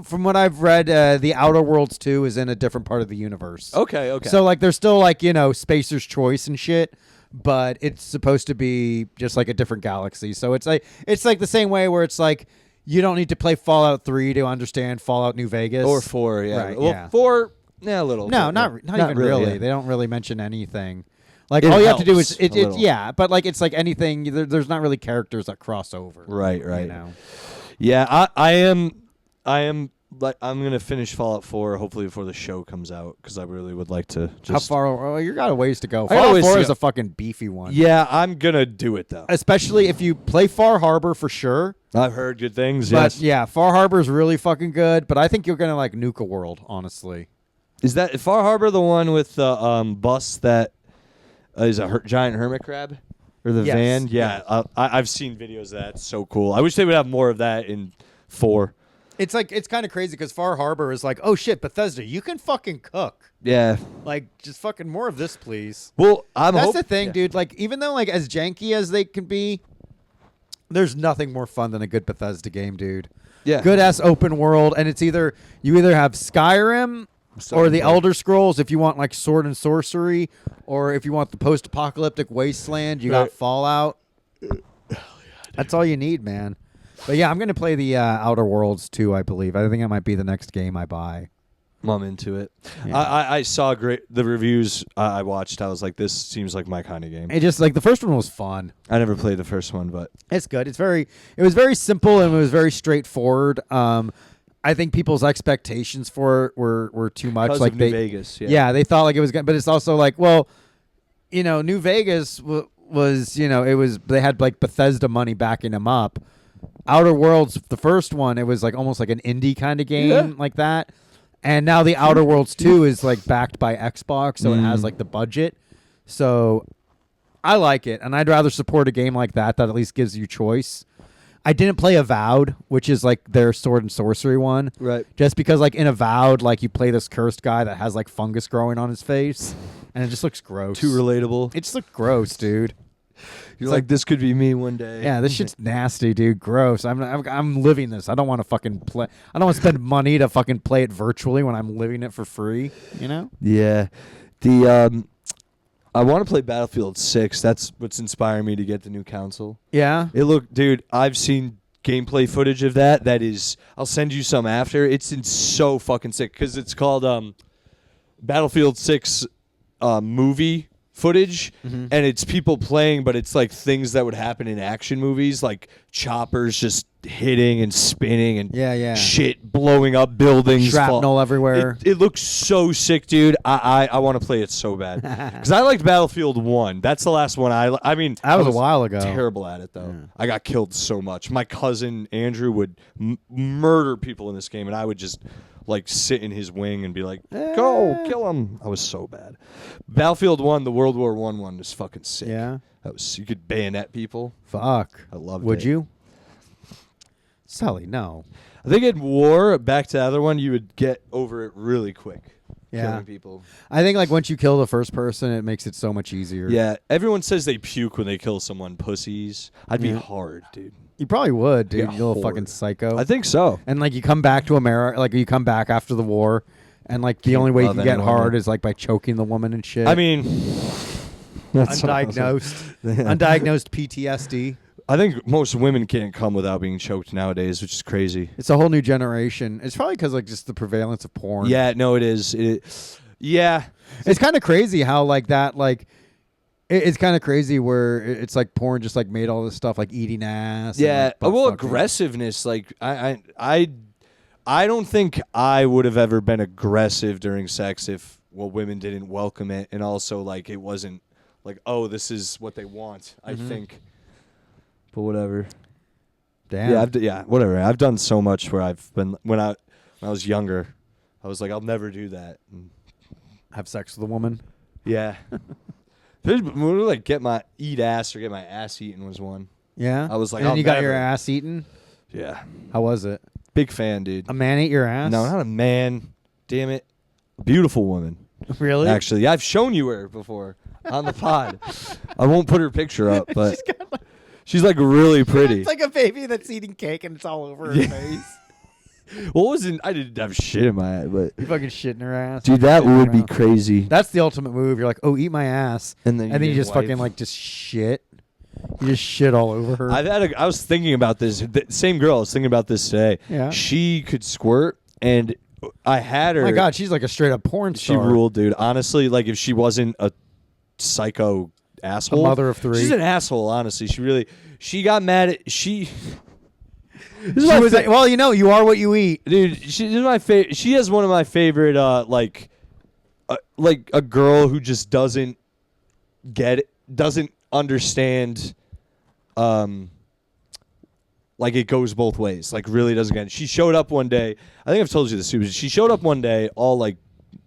from what I've read, the Outer Worlds 2 is in a different part of the universe. Okay. So like, there's still like Spacer's Choice and shit, but it's supposed to be just like a different galaxy. So it's like the same way where it's like you don't need to play Fallout 3 to understand Fallout New Vegas Or 4, yeah. Right, Well, yeah. 4, yeah, a little. No, bit, not yeah. even really. yeah. They don't really mention anything. Like It all you have to do helps is a little. yeah, but like it's like anything. There's not really characters that cross over. Right. You know? Yeah, I am like I'm gonna finish Fallout 4 hopefully before the show comes out because I really would like to. Just, How far? Oh, you got a ways to go. I got a Fallout ways 4 to is go. a fucking beefy one. Yeah, I'm gonna do it though. Especially if you play Far Harbor for sure. I've heard good things. But Yes. yeah, Far Harbor is really fucking good. But I think you're gonna like nuke a world, honestly. Is that Far Harbor the one with the bus that is a giant hermit crab? Or the Yes, van? Yeah, yes. I've seen videos of that. It's so cool. I wish they would have more of that in 4. It's like it's kind of crazy because Far Harbor is like, oh shit, Bethesda, you can fucking cook. Yeah. Like, just fucking more of this, please. Well, That's the thing, dude. Like, even though like as janky as they can be, there's nothing more fun than a good Bethesda game, dude. Yeah. Good ass open world, and it's you either have Skyrim or the Elder Scrolls if you want like sword and sorcery, or if you want the post-apocalyptic wasteland, you got Right. Fallout. That's all you need, man. But yeah, I'm gonna play the Outer Worlds too. I believe. I think that might be the next game I buy. I'm into it. Yeah. I saw the reviews I watched. I was like, this seems like my kind of game. It just like the first one was fun. I never played the first one, but It's good. It was very simple and it was very straightforward. I think people's expectations for it were too much. because Like of New they, Vegas. yeah, they thought like it was good, but it's also like, well, New Vegas was, it was they had like Bethesda money backing them up. Outer Worlds, the first one, it was like almost like an indie kind of game like that. And now the Outer Worlds 2 is like backed by Xbox, so it has like the budget. So I like it, and I'd rather support a game like that at least gives you choice. I didn't play Avowed, which is like their sword and sorcery one. Right. Just because like in Avowed, like you play this cursed guy that has like fungus growing on his face, and it just looks gross. Too relatable. It just looked gross, dude. You're like, this could be me one day. Yeah, this shit's nasty, dude. Gross. I'm living this. I don't want to fucking play. I don't want to spend money to fucking play it virtually when I'm living it for free. You know? Yeah. I want to play Battlefield 6. That's what's inspiring me to get the new console. Yeah. Dude, I've seen gameplay footage of that. That is, I'll send you some after. It's so fucking sick because it's called Battlefield 6 movie footage, and it's people playing, but it's like things that would happen in action movies, like choppers just hitting and spinning and shit blowing up buildings, shrapnel everywhere. It looks so sick, dude. I want to play it so bad because I liked Battlefield 1. That's the last one. I mean, that was a while ago. Terrible at it though. Yeah. I got killed so much. My cousin Andrew would murder people in this game, and I would just like sit in his wing and be like, go kill him. I was so bad. Battlefield 1, the World War I one was fucking sick. Yeah. You could bayonet people. Fuck. I loved it. Would you? Selli, no. I think in war, back to the other one, you would get over it really quick. Yeah. Killing people. I think like once you kill the first person, it makes it so much easier. Yeah. Everyone says they puke when they kill someone. Pussies. I'd be hard, dude. You probably would, dude. Yeah, You little fucking psycho. I think so. And like you come back to America, like you come back after the war, and like the only way you can get hard is like by choking the woman and shit. I mean, undiagnosed, undiagnosed PTSD. I think most women can't come without being choked nowadays, which is crazy. It's a whole new generation. It's probably because like just the prevalence of porn. Yeah, no, it is. Yeah, it's kind of crazy how like that like. It's kind of crazy where it's like porn just like made all this stuff like eating ass. Yeah, and, like, well, aggressiveness. Like I don't think I would have ever been aggressive during sex if women didn't welcome it, and also like it wasn't like, oh, this is what they want. I think, but whatever. Damn. Yeah, whatever. I've done so much where I've been when I was younger, I was like, I'll never do that. And have sex with a woman. Yeah. Like eat ass or get my ass eaten was one. Yeah. I was like, and you got your ass eaten? Yeah. How was it? Big fan, dude. A man ate your ass? No, not a man. Damn it. A beautiful woman. Really? Actually, I've shown you her before on the pod. I won't put her picture up, but she's like really pretty. It's like a baby that's eating cake and it's all over her face. Well, I didn't have shit in my eye, but you fucking shit in her ass. Dude, that would be crazy. That's the ultimate move. You're like, oh, eat my ass, and then you just fucking like just shit. You just shit all over her. I was thinking about this. The same girl. I was thinking about this today. Yeah. She could squirt, and I had her. Oh my God, she's like a straight up porn star. She ruled, dude. Honestly, like if she wasn't a psycho asshole, a mother of three. She's an asshole. Honestly, she got mad at she. Well, you know, you are what you eat, dude. She's my favorite. She has one of my favorite, like a girl who just doesn't get it, doesn't understand, like it goes both ways. Like really doesn't get it. She showed up one day. I think I've told you this too. She showed up one day all like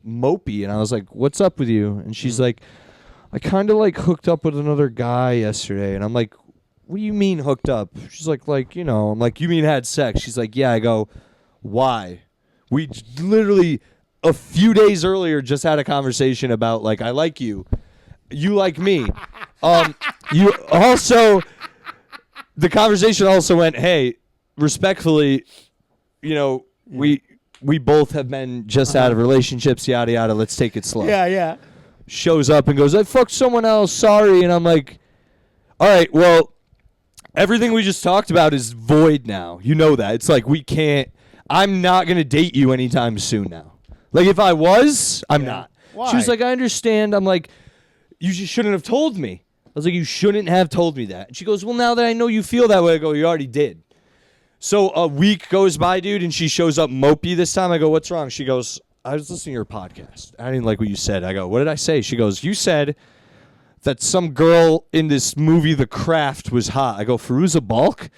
mopey, and I was like, "What's up with you?" And she's like, "I kind of like hooked up with another guy yesterday," and I'm like. What do you mean hooked up? She's like, you know. I'm like, you mean had sex? She's like, yeah. I go, why? We literally a few days earlier just had a conversation about like, I like you. You like me. You also, the conversation also went, hey, respectfully, you know, we both have been just out of relationships, yada, yada. Let's take it slow. Yeah. Shows up and goes, I fucked someone else. Sorry. And I'm like, all right, well. Everything we just talked about is void now. You know that. It's like I'm not going to date you anytime soon now. Like if I was, I'm not. Why? She was like, I understand. I'm like, you just shouldn't have told me. I was like, you shouldn't have told me that. And she goes, well, now that I know you feel that way, I go, you already did. So a week goes by, dude, and she shows up mopey this time. I go, what's wrong? She goes, I was listening to your podcast. I didn't like what you said. I go, what did I say? She goes, you said that some girl in this movie, The Craft, was hot. I go, Fairuza Balk?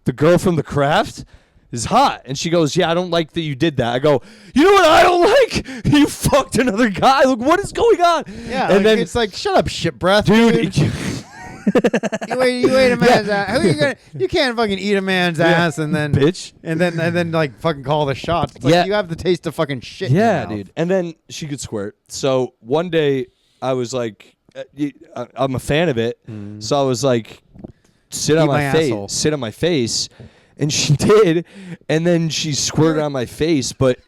The girl from The Craft is hot. And she goes, yeah, I don't like that you did that. I go, you know what I don't like? You fucked another guy. Like, what is going on? Yeah, and then it's like, shut up, shit breath. Dude. You ate a man's ass. Who you gonna? You can't fucking eat a man's ass and then bitch. and then like fucking call the shots. It's like Yeah. you have the taste of fucking shit. in your Yeah, mouth. dude. And then she could squirt. So one day I was like, I'm a fan of it. So I was like, sit on Eat my my face, asshole. sit on my face, and she did. And then she squirted on my face, but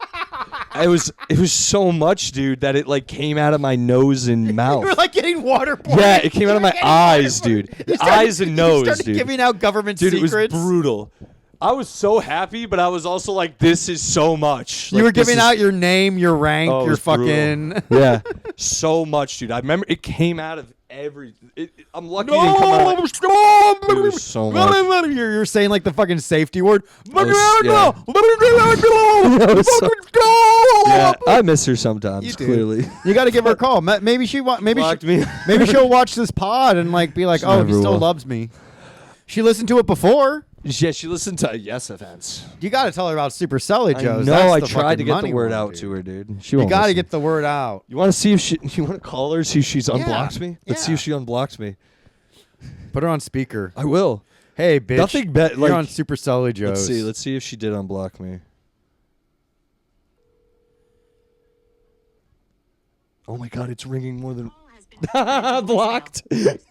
it was so much, dude, that it like came out of my nose and mouth. You were like getting waterboarded. Yeah, it came out of my Getting eyes, waterboarded. dude. You The started- eyes and you nose, started dude. giving out government Dude, secrets. it was brutal. I was so happy, but I was also like, this is so much. You Like, were this giving is- out your name, your rank, Oh, it your was brutal. fucking. Yeah, so much, dude. I remember it came out of every. I'm lucky it didn't come out. Dude, it was so much. You're saying like the fucking safety word. Yeah. Yeah, I miss her sometimes. You do. Clearly, You got to give her a call. Maybe she maybe blocked she, me. maybe she'll watch this pod and like be like, She oh, he never still will. loves me. She listened to it before. Yeah, she listened to Yes events. You got to tell her about Super Selli Joe's. No, That's I the tried fucking to get money the word one, out dude. to her, dude. She You won't got to listen. get the word out. You want to see if she? You want to call her? See if she's unblocks me. Let's see yeah. if she unblocks me. Put her on speaker. I will. Hey, bitch. Nothing bet- You're like- on Super Selli Joe's. Let's see if she did unblock me. Oh my god, it's ringing more than blocked.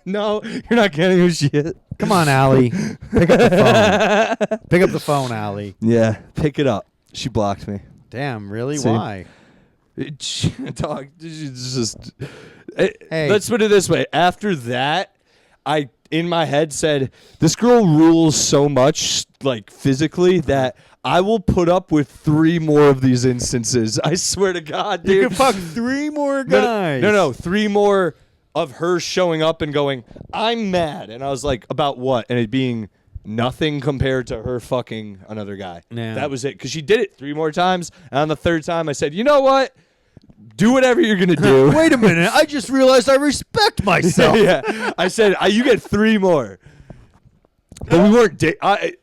No, you're not getting who she is. Come on, Allie. Pick up the phone. Pick up the phone, Allie. Yeah, pick it up. She blocked me. Damn, really? See? Why? Dog, it's just. Hey. Let's put it this way. After that, I in my head said, "This girl rules so much, like physically, that I will put up with 3 more of these instances." I swear to God, dude. You can fuck 3 more guys. No, 3 more of her showing up and going, "I'm mad," and I was like, "About what?" And it being nothing compared to her fucking another guy. Yeah. That was it. Because she did it 3 more times, and on the 3rd time, I said, "You know what? Do whatever you're gonna do." Wait a minute. I just realized I respect myself. Yeah, I said, "You get 3 more." But we weren't.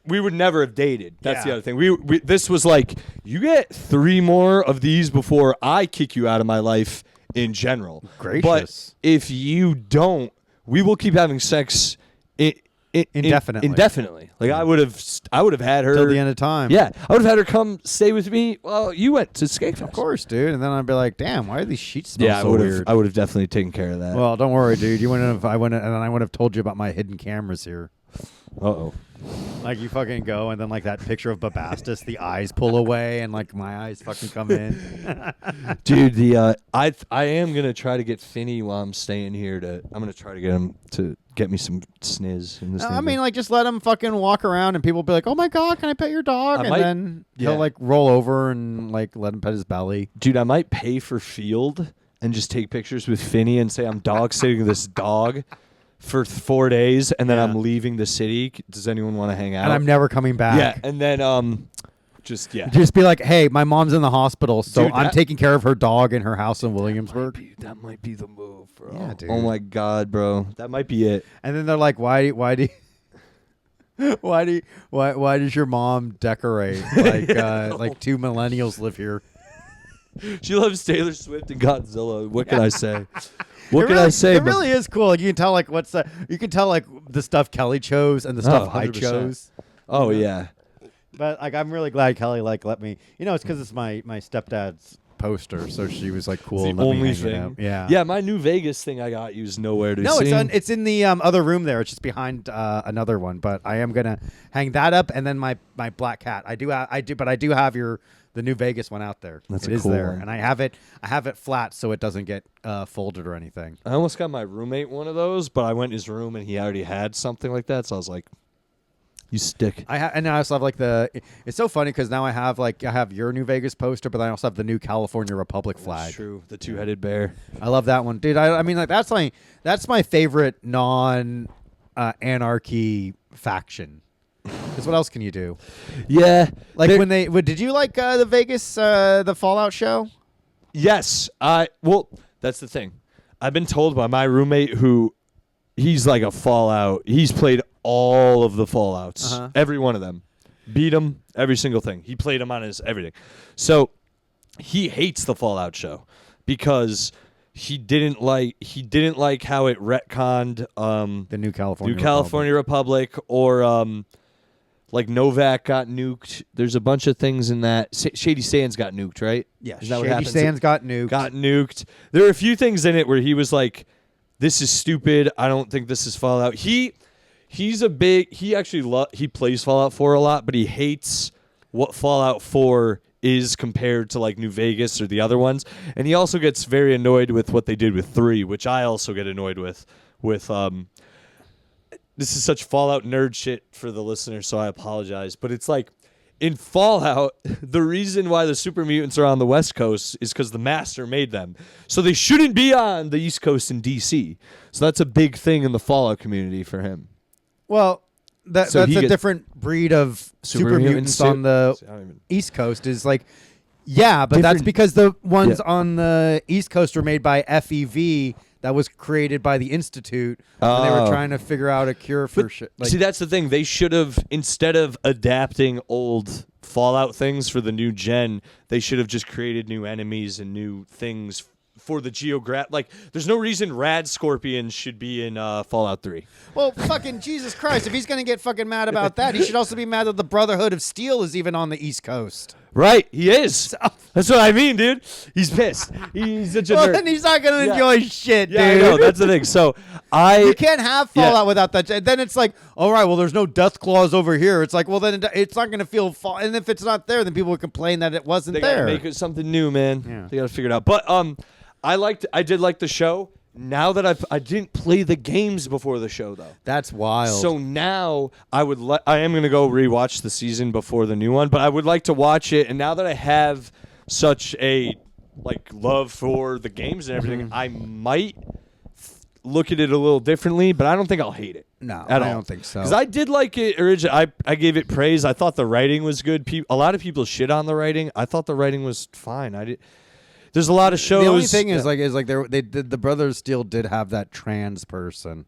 We would never have dated. That's the Yeah. other thing. We this was like, you get 3 more of these before I kick you out of my life in general. Gracious. But if you don't, we will keep having sex Indefinitely. Indefinitely. Like I would have had her Till the end of time. Yeah, I would have had her come stay with me. Well, you went to Skate Fest. Of course, dude. And then I'd be like, damn, why are these sheets smell Yeah, so weird? I would have definitely taken care of that. Well, don't worry, dude. You wouldn't have. I wouldn't, and then I would have told you about my hidden cameras here. Uh-oh. Like you fucking go, and then like that picture of Babastis, the eyes pull away, and like my eyes fucking come in. Dude, I am gonna try to get Finney while I'm staying here. I'm gonna try to get him to get me some sniz in this. I mean, like just let him fucking walk around, and people will be like, "Oh my god, can I pet your dog?" And then yeah. he'll like roll over and like let him pet his belly. dude, I might pay for field and just take pictures with Finney and say I'm dog sitting this dog for 4 days, and then Yeah. I'm leaving the city. Does anyone want to hang out? And I'm never coming back. Yeah, and then just Just be like, hey, my mom's in the hospital, so Dude, I'm that- taking care of her dog in her house in Williamsburg. That might be the move, bro. Yeah, dude. Oh my god, bro, that might be it. And then they're like, why does your mom decorate like 2 millennials live here? She loves Taylor Swift and Godzilla. What can I say? What It can really, I say? It really is cool. Like, you can tell like you can tell like the stuff Kelly chose and the stuff I 100%. chose. Oh yeah. But like, I'm really glad Kelly like let me. You know, it's because it's my stepdad's poster, so she was like cool. It's and the let me only hang it thing. out. Yeah. Yeah, my new Vegas thing I got you is nowhere to No, see. it's in the other room there. It's just behind another one. But I am gonna hang that up, and then my black cat. I do have the new Vegas one out there. That's It a is cool there, one. and I have it flat so it doesnn't get folded or anything. I almost got my roommate one of those, but I went in his room and he already had something like that, so I was like, "You stick." And I also have like It's so funny because now I have your new Vegas poster, but I also have the new California Republic flag. That's true. The 2-headed bear. I love that one, dude. I mean, like that's my favorite anarchy faction. Because what else can you do? Yeah. Like did you like the Vegas the Fallout show? Yes. Well, that's the thing. I've been told by my roommate he's like a Fallout. He's played all of the Fallouts. Uh-huh. Every one of them. Beat him, every single thing. He played them on his everything. So he hates the Fallout show because he didn't like how it retconned The New California California Republic, or like Novak got nuked. There's a bunch of things in that. Shady Sands got nuked, right? Yeah, Isn't that what Shady happens? Sands got nuked. Got nuked. There are a few things in it where he was like, "This is stupid. I don't think this is Fallout." He actually he plays Fallout 4 a lot, but he hates what Fallout 4 is compared to like New Vegas or the other ones, and he also gets very annoyed with what they did with 3, which I also get annoyed with. This is such Fallout nerd shit for the listener, so I apologize, but it's like in Fallout, the reason why the super mutants are on the West Coast is because the Master made them, so they shouldn't be on the East Coast in DC. So that's a big thing in the Fallout community for him. Well, that's a different breed of super mutants on the East Coast. Is like, yeah, but that's because the ones on the East Coast were made by FEV. That was created by the Institute when they were trying to figure out a cure for shit. Like, see, that's the thing. They should have, instead of adapting old Fallout things for the new gen, they should have just created new enemies and new things for the like, there's no reason Rad Scorpion should be in Fallout 3. well, fucking Jesus Christ! If he's gonna get fucking mad about that, he should also be mad that the Brotherhood of Steel is even on the East Coast. Right, he is. That's what I mean, dude. He's pissed. He's such a Well, nerd. then he's not gonna enjoy shit, dude. Yeah, I know. That's the thing. So you can't have Fallout without that. Then it's like, all right, well, there's no death clause over here. It's like, well, then it's not gonna feel. And if it's not there, then people would complain that it wasn't they there. gotta make it something new, man. Yeah. They gotta figure it out. But I did like the show. Now that I didn't play the games before the show though. That's wild. So now I am gonna go rewatch the season before the new one, but I would like to watch it. And now that I have such a like love for the games and everything, I might look at it a little differently. But I don't think I'll hate it. No, at I all. don't think so. Because I did like it originally. I gave it praise. I thought the writing was good. A lot of people shit on the writing. I thought the writing was fine. There's a lot of shows. The only thing is the Brothers Steel did have that trans person,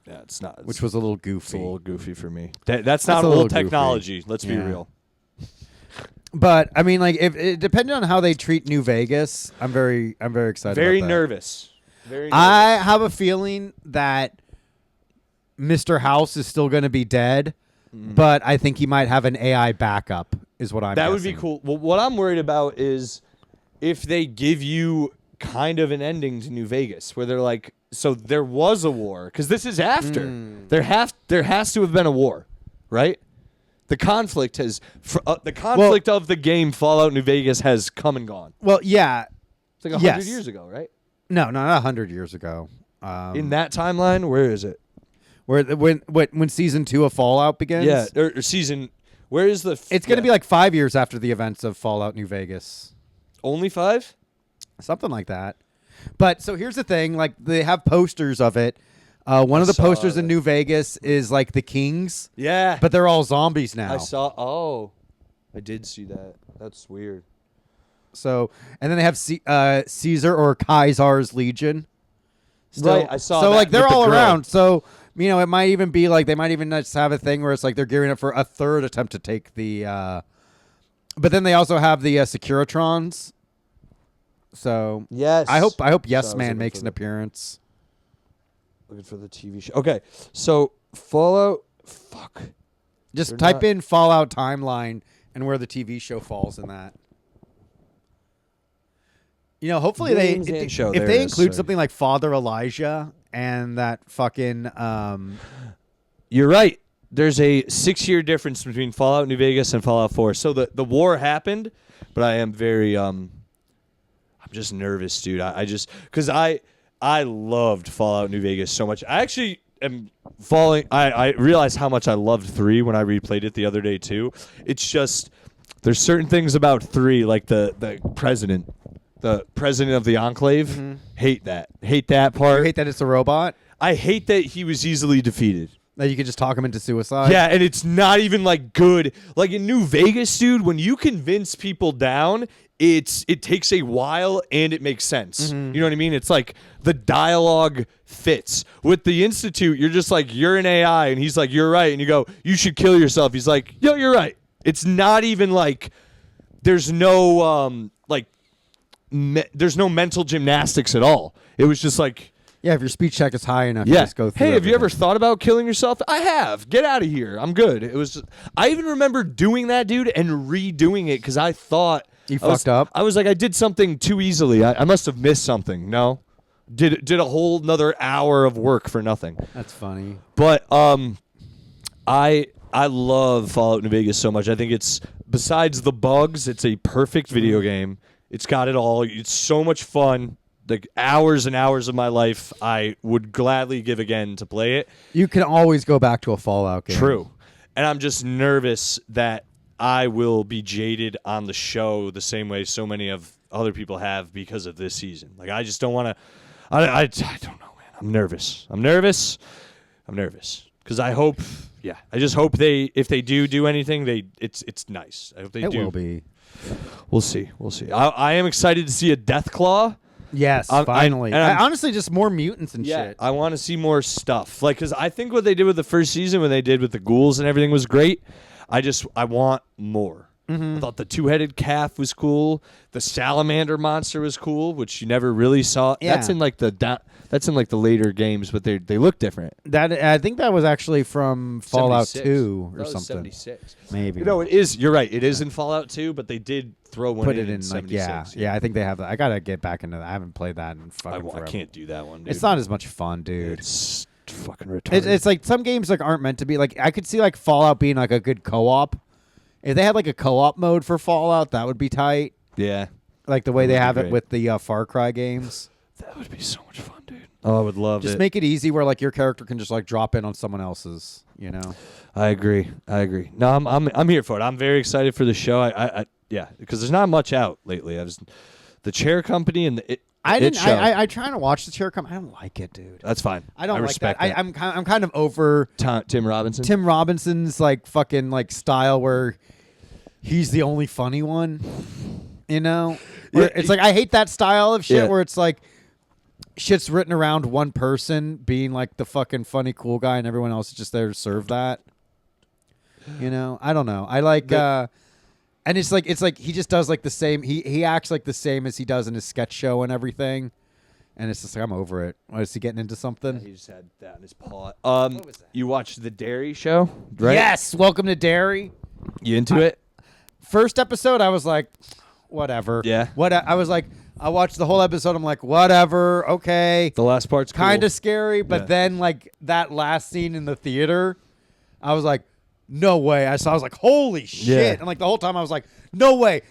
yeah, it's not, which was a little goofy. It's a little goofy for me. That's not a little old technology. goofy. Let's be Yeah. real. But I mean, like, if it depending on how they treat New Vegas, I'm very excited. Very about that. nervous. Very nervous. I have a feeling that Mr. House is still going to be dead, but I think he might have an AI backup. Is what I'm. That would be guessing. cool. Well, what I'm worried about is if they give you kind of an ending to New Vegas where they're like, so there was a war, because this is after. There has to have been a war, right? The conflict of the game Fallout New Vegas has come and gone. Well, yeah. It's like 100 years ago, right? No, not 100 years ago. In that timeline, where is it? When season 2 of Fallout begins? Yeah, or season. Where is the? It's going to be like 5 years after the events of Fallout New Vegas. Only 5? Something like that. But so here's the thing, like they have posters of it. One of the posters in New Vegas is like the Kings. Yeah. But they're all zombies now. I did see that. That's weird. So, and then they have Caesar or Kaisar's Legion. Still. Right, I saw So that like they're with the all girl. around. So, it might even be like they might even just have a thing where it's like they're gearing up for a third attempt to take the but then they also have the Securitrons. So Yes. I hope So Yes I was Man looking makes for an the- appearance. Looking for the TV show. Okay, so Fallout. Fuck. Just They're type not- in Fallout timeline and where the TV show falls in that. Hopefully Games and show. if There they it is, include sorry. something like Father Elijah and that fucking You're right. There's a 6-year difference between Fallout New Vegas and Fallout 4. So the war happened, but I am very I'm just nervous, dude. Because I loved Fallout New Vegas so much. I actually am falling. I realized how much I loved 3 when I replayed it the other day too. It's just there's certain things about 3, like the president of the Enclave. Hate that part. you hate that it's a robot I hate that he was easily defeated. that you could just talk him into suicide. Yeah, and it's not even like good. Like in New Vegas, dude, when you convince people down, it takes a while and it makes sense. You know what I mean? It's like the dialogue fits. With the Institute, you're just like, you're an AI, and he's like, you're right, and you go, you should kill yourself. He's like, yo, you're right. It's not even like there's no there's no mental gymnastics at all. It was just like, Yeah, if your speech check is high enough, you yeah. just go through. Hey, have you ever everything. thought about killing yourself? I have. Get out of here. I'm good. It was. I even remember doing that, dude, and redoing it because I thought You I was- fucked up? I was like, I did something too easily. I must have missed something. No, did a whole another hour of work for nothing. That's funny. But I love Fallout New Vegas so much. I think it's, besides the bugs, it's a perfect video game. It's got it all. It's so much fun. Like hours and hours of my life, I would gladly give again to play it. You can always go back to a Fallout game. True. And I'm just nervous that I will be jaded on the show the same way so many of other people have because of this season. Like, I just don't want to. I don't know, man. I'm nervous. Because I hope, I just hope if they do anything, it's nice. I hope they It do. will be. We'll see. I am excited to see a Death Claw. Yes, I'm- finally. and I'm- Honestly, just more mutants and shit. I want to see more stuff. Like, because I think what they did with the first season, when they did with the ghouls and everything, was great. I want more. I thought the two-headed calf was cool. The salamander monster was cool, which you never really saw. Yeah. That's in like the later games, but they look different. That I think that was actually from Fallout 76. 2 or That was something. 76. Maybe. No, it is. You're right. It is in Fallout 2, but they did throw one Put in it in like 76. yeah. I think they have that. I gotta get back into that. I haven't played that in fucking I forever. can't do that one, dude. It's not as much fun, dude. It's fucking retarded. It's like some games like aren't meant to be like. I could see like Fallout being like a good co-op. If they had like a co-op mode for Fallout, that would be tight. yeah. Like the way they Would be have it great. with the Far Cry games. That would be so much fun, dude. Oh, I would love Just it. make it easy where like your character can just like drop in on someone else's. You know. I agree. No, I'm here for it. I'm very excited for the show. Yeah, because there's not much out lately. The Chair Company and the I didn't. Show. I trying to watch the chair come. I don't like it, dude. That's fine. I don't like respect that. I'm kind of over Tim Robinson. Tim Robinson's like fucking like style where he's the only funny one. You know, where Yeah, it's like I hate that style of shit Yeah. where it's like shit's written around one person being like the fucking funny cool guy and everyone else is just there to serve that. You know, I don't know. I like and it's like he just does like the same. He acts like the same as he does in his sketch show and everything. And it's just like I'm over it. What, is he getting into something? He just had that in his paw. Was that? You watched the Dairy Show, right? Yes. Welcome to Dairy. You into it? First episode, I was like, whatever. Yeah. I was like, I watched the whole episode. I'm like, whatever. Okay. The last part's cool. Kind of scary, but Yeah. then like that last scene in the theater, I was like, no way. I was like, holy shit. Yeah. And like the whole time I was like, no way,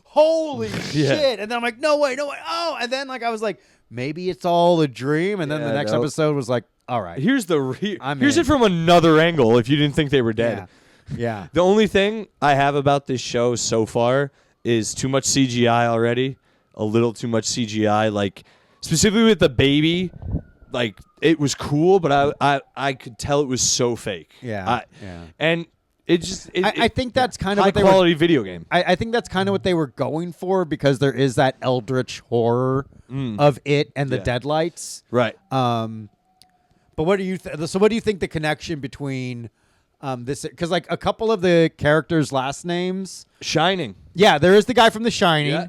holy Yeah. shit. And then I'm like, no way. Oh, and then like I was like, maybe it's all a dream. And then Yeah, the next no. episode was like, all right. Here's I'm here's in. it from another angle. If you didn't think they were dead. Yeah. The only thing I have about this show so far is too much CGI already. A little too much CGI, like specifically with the baby. Like it was cool, but I could tell it was so fake. Yeah. And it just I think that's kind of high what they were. quality video game. I think that's kind of what they were going for because there is that eldritch horror of it and the Yeah. deadlights. Right. But what do you so what do you think the connection between this because like a couple of the characters' last names? Shining. Yeah, there is the guy from The Shining. Yeah.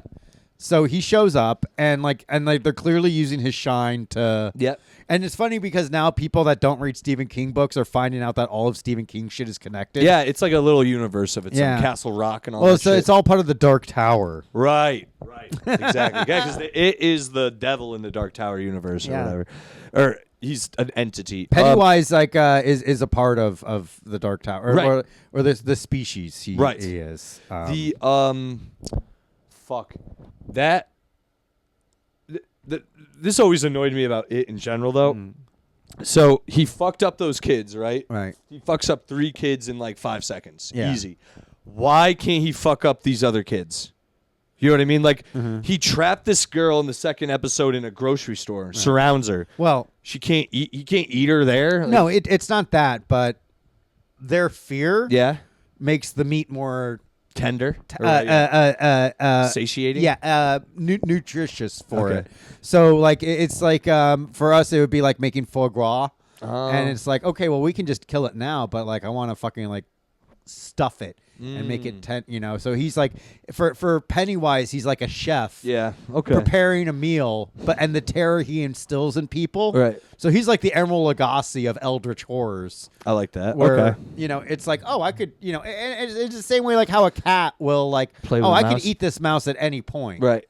So he shows up and they're clearly using his shine to. Yep. And it's funny because now people that don't read Stephen King books are finding out that all of Stephen King shit is connected. Yeah, it's like a little universe of its Yeah. own. Castle Rock and all Well, that so shit. it's all part of the Dark Tower. Right, exactly. Yeah, because it is the devil in the Dark Tower universe or Yeah. whatever. Or he's an entity. Pennywise is a part of the Dark Tower, Right. or the species he Right. he is. Fuck that. This always annoyed me about it in general, though. So he fucked up those kids, right? Right. He fucks up 3 kids in like 5 seconds. Yeah. Easy. Why can't he fuck up these other kids? You know what I mean? Like he trapped this girl in the second episode in a grocery store, surrounds her. Well, She can't eat. He can't eat her there. no, it's not that, but their fear Yeah. makes the meat more Tender. Or, satiating. Yeah, nutritious for Okay. it. So like it's like for us it would be like making foie gras, Oh. and it's like okay, well we can just kill it now, but like I want to fucking like stuff it and make it so he's like for Pennywise, he's like a chef. Yeah. Okay. Preparing a meal, and the terror he instills in people. Right. So he's like the Emerald Lagasse of Eldritch horrors. I like that. Where, okay. It's like, oh, I could, and it's the same way like how a cat will like, Play with oh, a I mouse. could eat this mouse at any point. Right.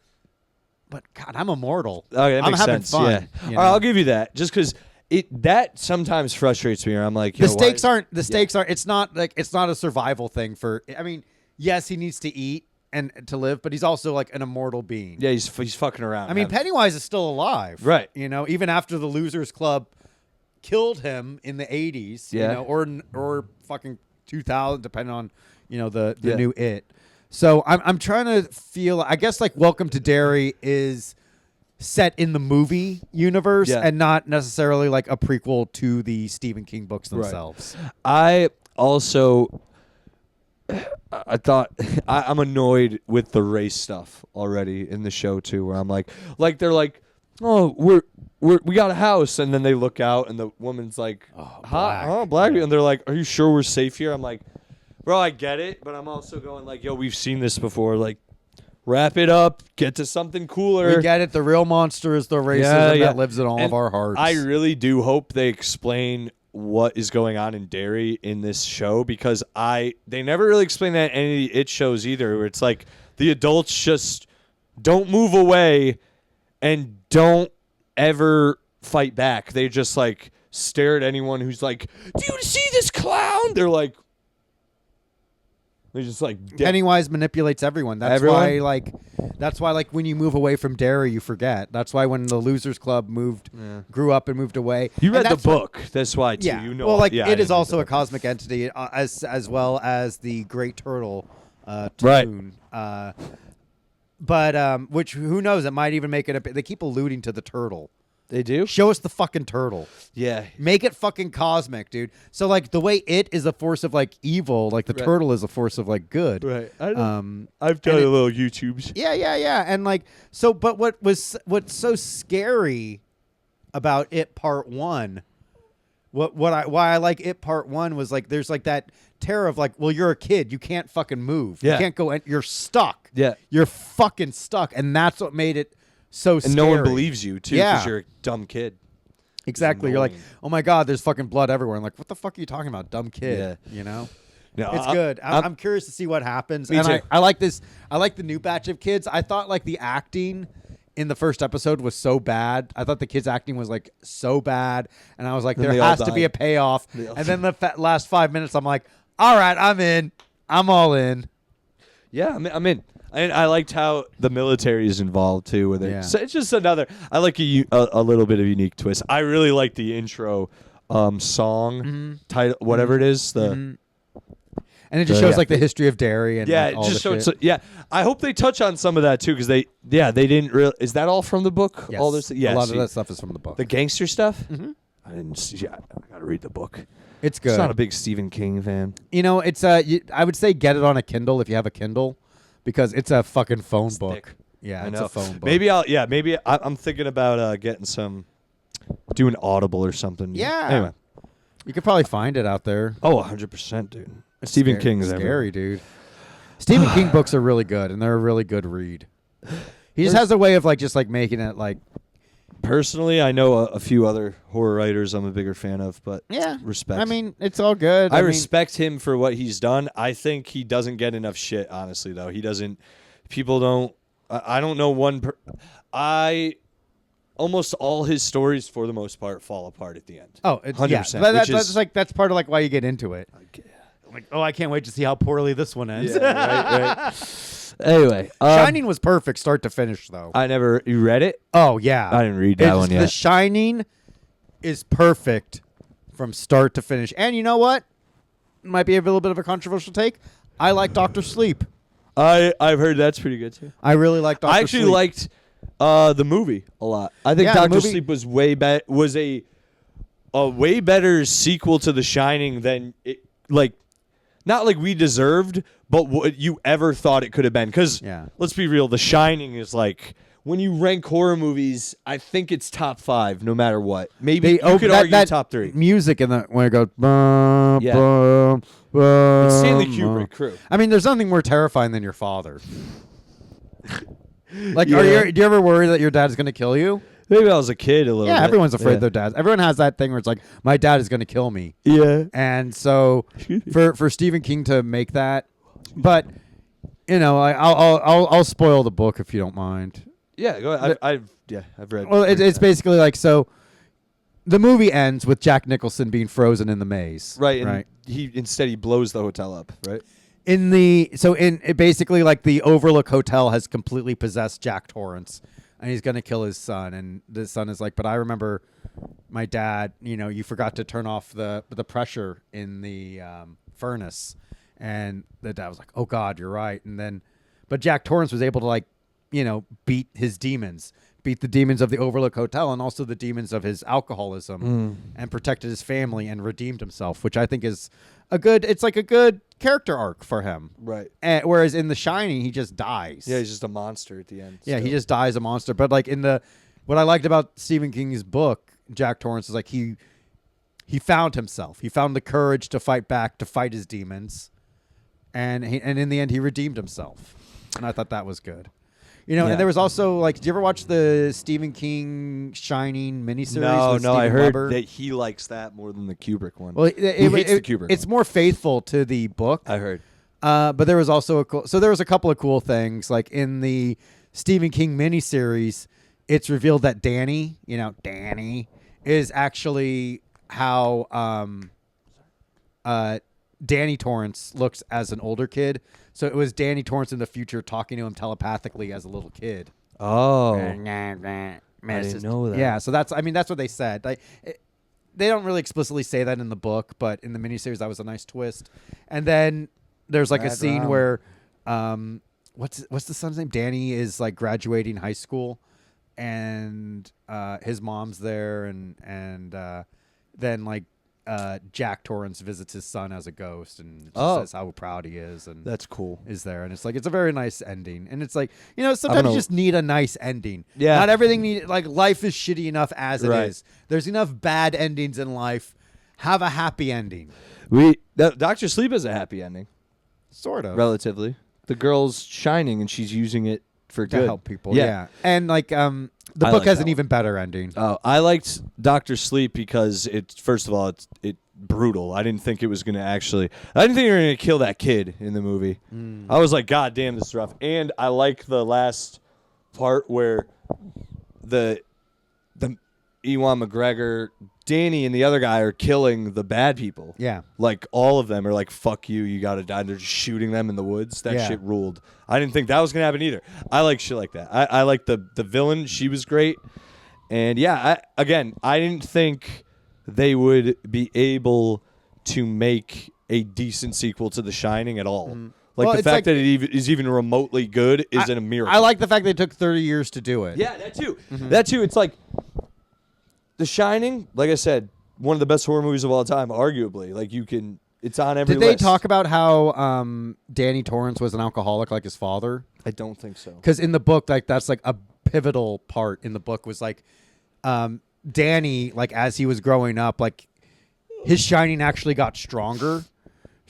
But God, I'm immortal. Okay, that I'm makes having sense. fun. Yeah. All right, I'll give you that. Just because that sometimes frustrates me. Or I'm like, the stakes aren't. It's not like it's not a survival thing for. I mean, yes, he needs to eat and to live, but he's also like an immortal being. Yeah, he's fucking around. I mean, Pennywise is still alive, Right. Even after the Losers Club killed him in the 80s, Yeah. or fucking 2000, depending on the Yeah. new It. So I'm trying to feel. I guess like Welcome to Derry is set in the movie universe and not necessarily like a prequel to the Stephen King books themselves. I also, I thought I'm annoyed with the race stuff already in the show too, where I'm like they're like, oh, we got a house, and then they look out and the woman's like, black, and they're like, are you sure we're safe here? I'm like, bro, I get it, but I'm also going like, yo, we've seen this before, like. Wrap it up. Get to something cooler. We get it. The real monster is the racism that lives in all of our hearts. I really do hope they explain what is going on in Derry in this show, because they never really explain that in any of the It shows either, where it's like the adults just don't move away and don't ever fight back. They just like stare at anyone who's like, do you see this clown? They're like, they just like Pennywise manipulates everyone. That's why like when you move away from Derry, you forget. That's why when the Losers Club grew up and moved away. You read the book. That's why too. Yeah. You know. Well, like yeah, it is also a cosmic entity, as well as the Great Turtle, Typhoon. But which who knows? It might even make it. They keep alluding to the turtle. They do? Show us the fucking turtle. Yeah. Make it fucking cosmic, dude. So like the way It is a force of like evil, like the turtle is a force of like good. Right. I've done a little YouTubes. Yeah. And like so, but what's so scary about It Part 1? Why I like It Part 1 was like there's like that terror of like, well, you're a kid, you can't fucking move. Yeah. You can't go, you're stuck. Yeah. You're fucking stuck, and that's what made it so scary. And no one believes you, too, because Yeah. you're a dumb kid. Exactly. You're like, annoying. oh my God, there's fucking blood everywhere. I'm like, what the fuck are you talking about, dumb kid? Yeah. No, No, it's good. I'm curious to see what happens. Me And too. I like this. I like the new batch of kids. I thought like the acting in the first episode was so bad. I thought the kids' acting was like so bad, and I was like, Then there they all has to be a died. payoff. They all And then the last 5 minutes, I'm like, all right, I'm in. I'm all in. Yeah, I'm in. And I liked how the military is involved too with it. Yeah. So it's just another. I like a little bit of unique twist. I really like the intro song title, whatever it is. The And it just shows like the history of Derry and yeah, like, it all just the showed. shit. Yeah, I hope they touch on some of that too, because they didn't really. Is that all from the book? Yes. All this. Yeah, a lot see, of that stuff is from the book. the gangster stuff. I didn't see. Yeah, I gotta read the book. It's good. It's not a big Stephen King fan. It's I would say get it on a Kindle if you have a Kindle, because it's a fucking phone book. thick. Yeah, I it's know. a phone book. Maybe I'm thinking about getting doing Audible or something. Yeah. Anyway. You could probably find it out there. Oh, 100%, dude. Stephen King's scary, everywhere. dude. Stephen King books are really good, and they're a really good read. He just has a way of like just like making it like Personally, I know a few other horror writers I'm a bigger fan of, but respect. I mean, it's all good. I mean, respect him for what he's done. I think he doesn't get enough shit, honestly, though. He doesn't. People don't. I don't know one. Almost all his stories, for the most part, fall apart at the end. Oh, it's 100%. Yeah, that's part of like why you get into it. Like, oh, I can't wait to see how poorly this one ends. Yeah, right. Anyway, Shining was perfect, start to finish, though. You read it? Oh yeah, I didn't read that one yet. The Shining is perfect from start to finish, and you know what? Might be a little bit of a controversial take. I like Doctor Sleep. I've heard that's pretty good too. I really like Doctor. I actually Sleep. liked the movie a lot. I think Yeah, the Doctor movie- Sleep was was a way better sequel to The Shining than it not like we deserved, but what you ever thought it could have been. Because let's be real, The Shining is like when you rank horror movies, I think it's top 5 no matter what. Maybe you could that, argue that top 3. music in the when it goes. Bum, Yeah. bum, bum, It's Stanley bum. Kubrick crew. I mean, there's nothing more terrifying than your father. Like, Yeah. do you ever worry that your dad's going to kill you? Maybe I was a kid a little bit. Yeah, everyone's afraid Yeah. their dads. Everyone has that thing where it's like, my dad is going to kill me. Yeah. And so for Stephen King to make that, but I'll spoil the book if you don't mind. Yeah, go ahead. I've read. Well, it's basically like, so the movie ends with Jack Nicholson being frozen in the maze. right. And Right. he blows the hotel up, right? Basically, like, the Overlook Hotel has completely possessed Jack Torrance, and he's going to kill his son. And the son is like, but I remember my dad, you forgot to turn off the pressure in the furnace. And the dad was like, oh God, you're right. But Jack Torrance was able to beat his demons, beat the demons of the Overlook Hotel and also the demons of his alcoholism and protected his family and redeemed himself, which I think is a good character arc for him. Right. Whereas in The Shining, he just dies. Yeah, he's just a monster at the end. Yeah, he still. just dies a monster. But like what I liked about Stephen King's book, Jack Torrance, is like he found himself. He found the courage to fight back, to fight his demons. And in the end, he redeemed himself. And I thought that was good. Yeah. And there was also, like, did you ever watch the Stephen King Shining miniseries? No, with I Steven heard Weber? that he likes that more than the Kubrick one. Well, He hates the Kubrick it's one. more faithful to the book. I heard. But there was also there was a couple of cool things, like in the Stephen King miniseries, it's revealed that Danny is actually how Danny Torrance looks as an older kid. So it was Danny Torrance in the future talking to him telepathically as a little kid. Oh. I didn't know that. Yeah, so that's what they said. They don't really explicitly say that in the book, but in the miniseries, that was a nice twist. And then there's like a Mad scene Rom. where, what's the son's name? Danny is like graduating high school, and his mom's there, and then like Jack Torrance visits his son as a ghost and just says how proud he is, and That's cool. is there, and it's like, it's a very nice ending. And it's like, sometimes you just need a nice ending. Yeah. Not everything like, life is shitty enough as it Right. is. There's enough bad endings in life. Have a happy ending. Dr. Sleep has a happy ending, Sort of. relatively. The girl's shining and she's using it for to good. help people. Yeah. And like the I book like has that an one. even better ending. I liked Dr. Sleep because first of all, it's brutal. I didn't think it was going to actually. I didn't think they were going to kill that kid in the movie. I was like, God damn, this is rough. And I like the last part where the Ewan McGregor, Danny, and the other guy are killing the bad people. Yeah. Like, all of them are like, fuck you, you gotta die. They're just shooting them in the woods. That Yeah. shit ruled. I didn't think that was gonna happen either. I like shit like that. I like the villain. She was great. And yeah, I didn't think they would be able to make a decent sequel to The Shining at all. Like, Well, the it's fact like- that it is even remotely good is a miracle. I like the fact they took 30 years to do it. Yeah, that too. That too. It's like The Shining, like I said, one of the best horror movies of all time, arguably. Like, it's on every Did they list. talk about how Danny Torrance was an alcoholic like his father? I don't think so. Because in the book, like, that's like a pivotal part in the book, was like Danny, like, as he was growing up, like, his shining actually got stronger.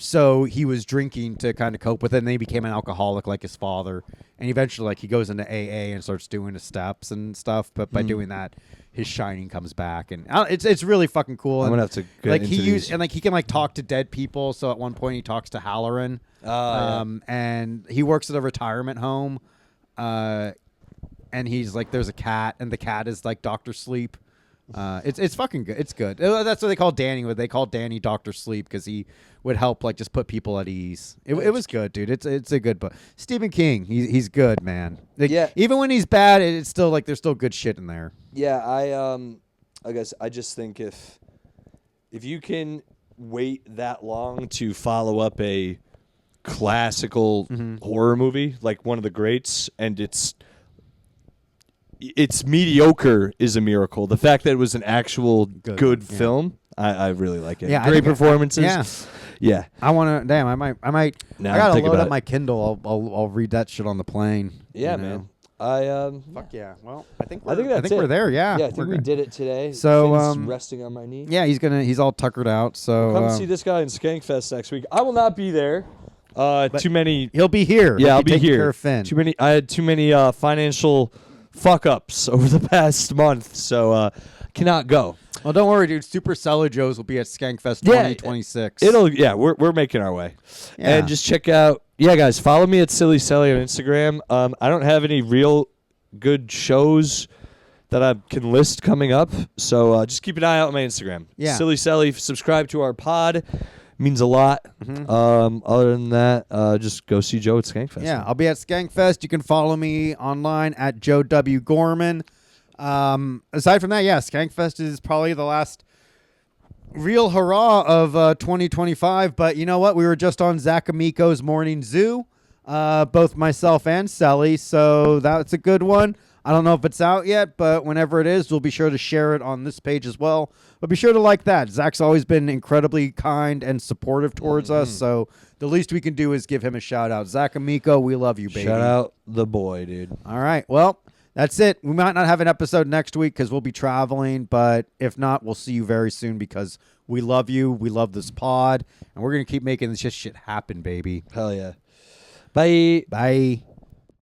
So he was drinking to kind of cope with it, and then he became an alcoholic like his father. And eventually, like, he goes into AA and starts doing the steps and stuff. But by doing that, his shining comes back, and it's really fucking cool. I'm And, gonna have to get like, into he these. he can like talk to dead people. So at one point, he talks to Halloran. And he works at a retirement home. And he's like, there's a cat, and the cat is like Dr. Sleep. It's fucking good. It's good. That's what they call Danny. They call Danny Dr. Sleep because he would help, like, just put people at ease. It was good, dude. It's a good book. Stephen King, he's good, man. Like, Yeah. Even when he's bad, it's still like there's still good shit in there. Yeah, I guess I just think if you can wait that long to follow up a classical horror movie, like one of the greats, and it's mediocre is a miracle. The fact that it was an actual good yeah. film, I really like it. Yeah, I Great think performances. Yeah. Yeah. I want to. Damn, I might. Now I I'm gotta thinking load about up it. my Kindle. I'll read that shit on the plane. Yeah, you know? man. Fuck yeah. Well, I think that's we're it. there. Yeah. Yeah, I think we're we good. did it today. So, Finn's resting on my knee. Yeah, he's all tuckered out. So Come see this guy in Skankfest next week. I will not be there. Too many. he'll be here. Yeah, He'll I'll be taking here. Care of Finn. I had too many financial fuck ups over the past month, so cannot go. Well, don't worry, dude. Super Selli Joes will be at Skankfest 2026. We're making our way. Yeah. And just check out, guys, follow me at Selli on Instagram. I don't have any real good shows that I can list coming up, so just keep an eye out on my Instagram. Yeah. Selli, subscribe to our pod. Means a lot. Other than that, just go see Joe at Skankfest. Yeah, I'll be at Skankfest. You can follow me online at Joe W. Gorman. Aside from that, Skankfest is probably the last real hurrah of 2025. But you know what? We were just on Zach Amico's Morning Zoo, both myself and Selli, so that's a good one. I don't know if it's out yet, but whenever it is, we'll be sure to share it on this page as well. But be sure to like that. Zach's always been incredibly kind and supportive towards us, so the least we can do is give him a shout out. Zach Amico, we love you, baby. Shout out the boy, dude. All right, well, that's it. We might not have an episode next week because we'll be traveling, but if not, we'll see you very soon because we love you. We love this pod, and we're going to keep making this shit happen, baby. Hell yeah. Bye. Bye.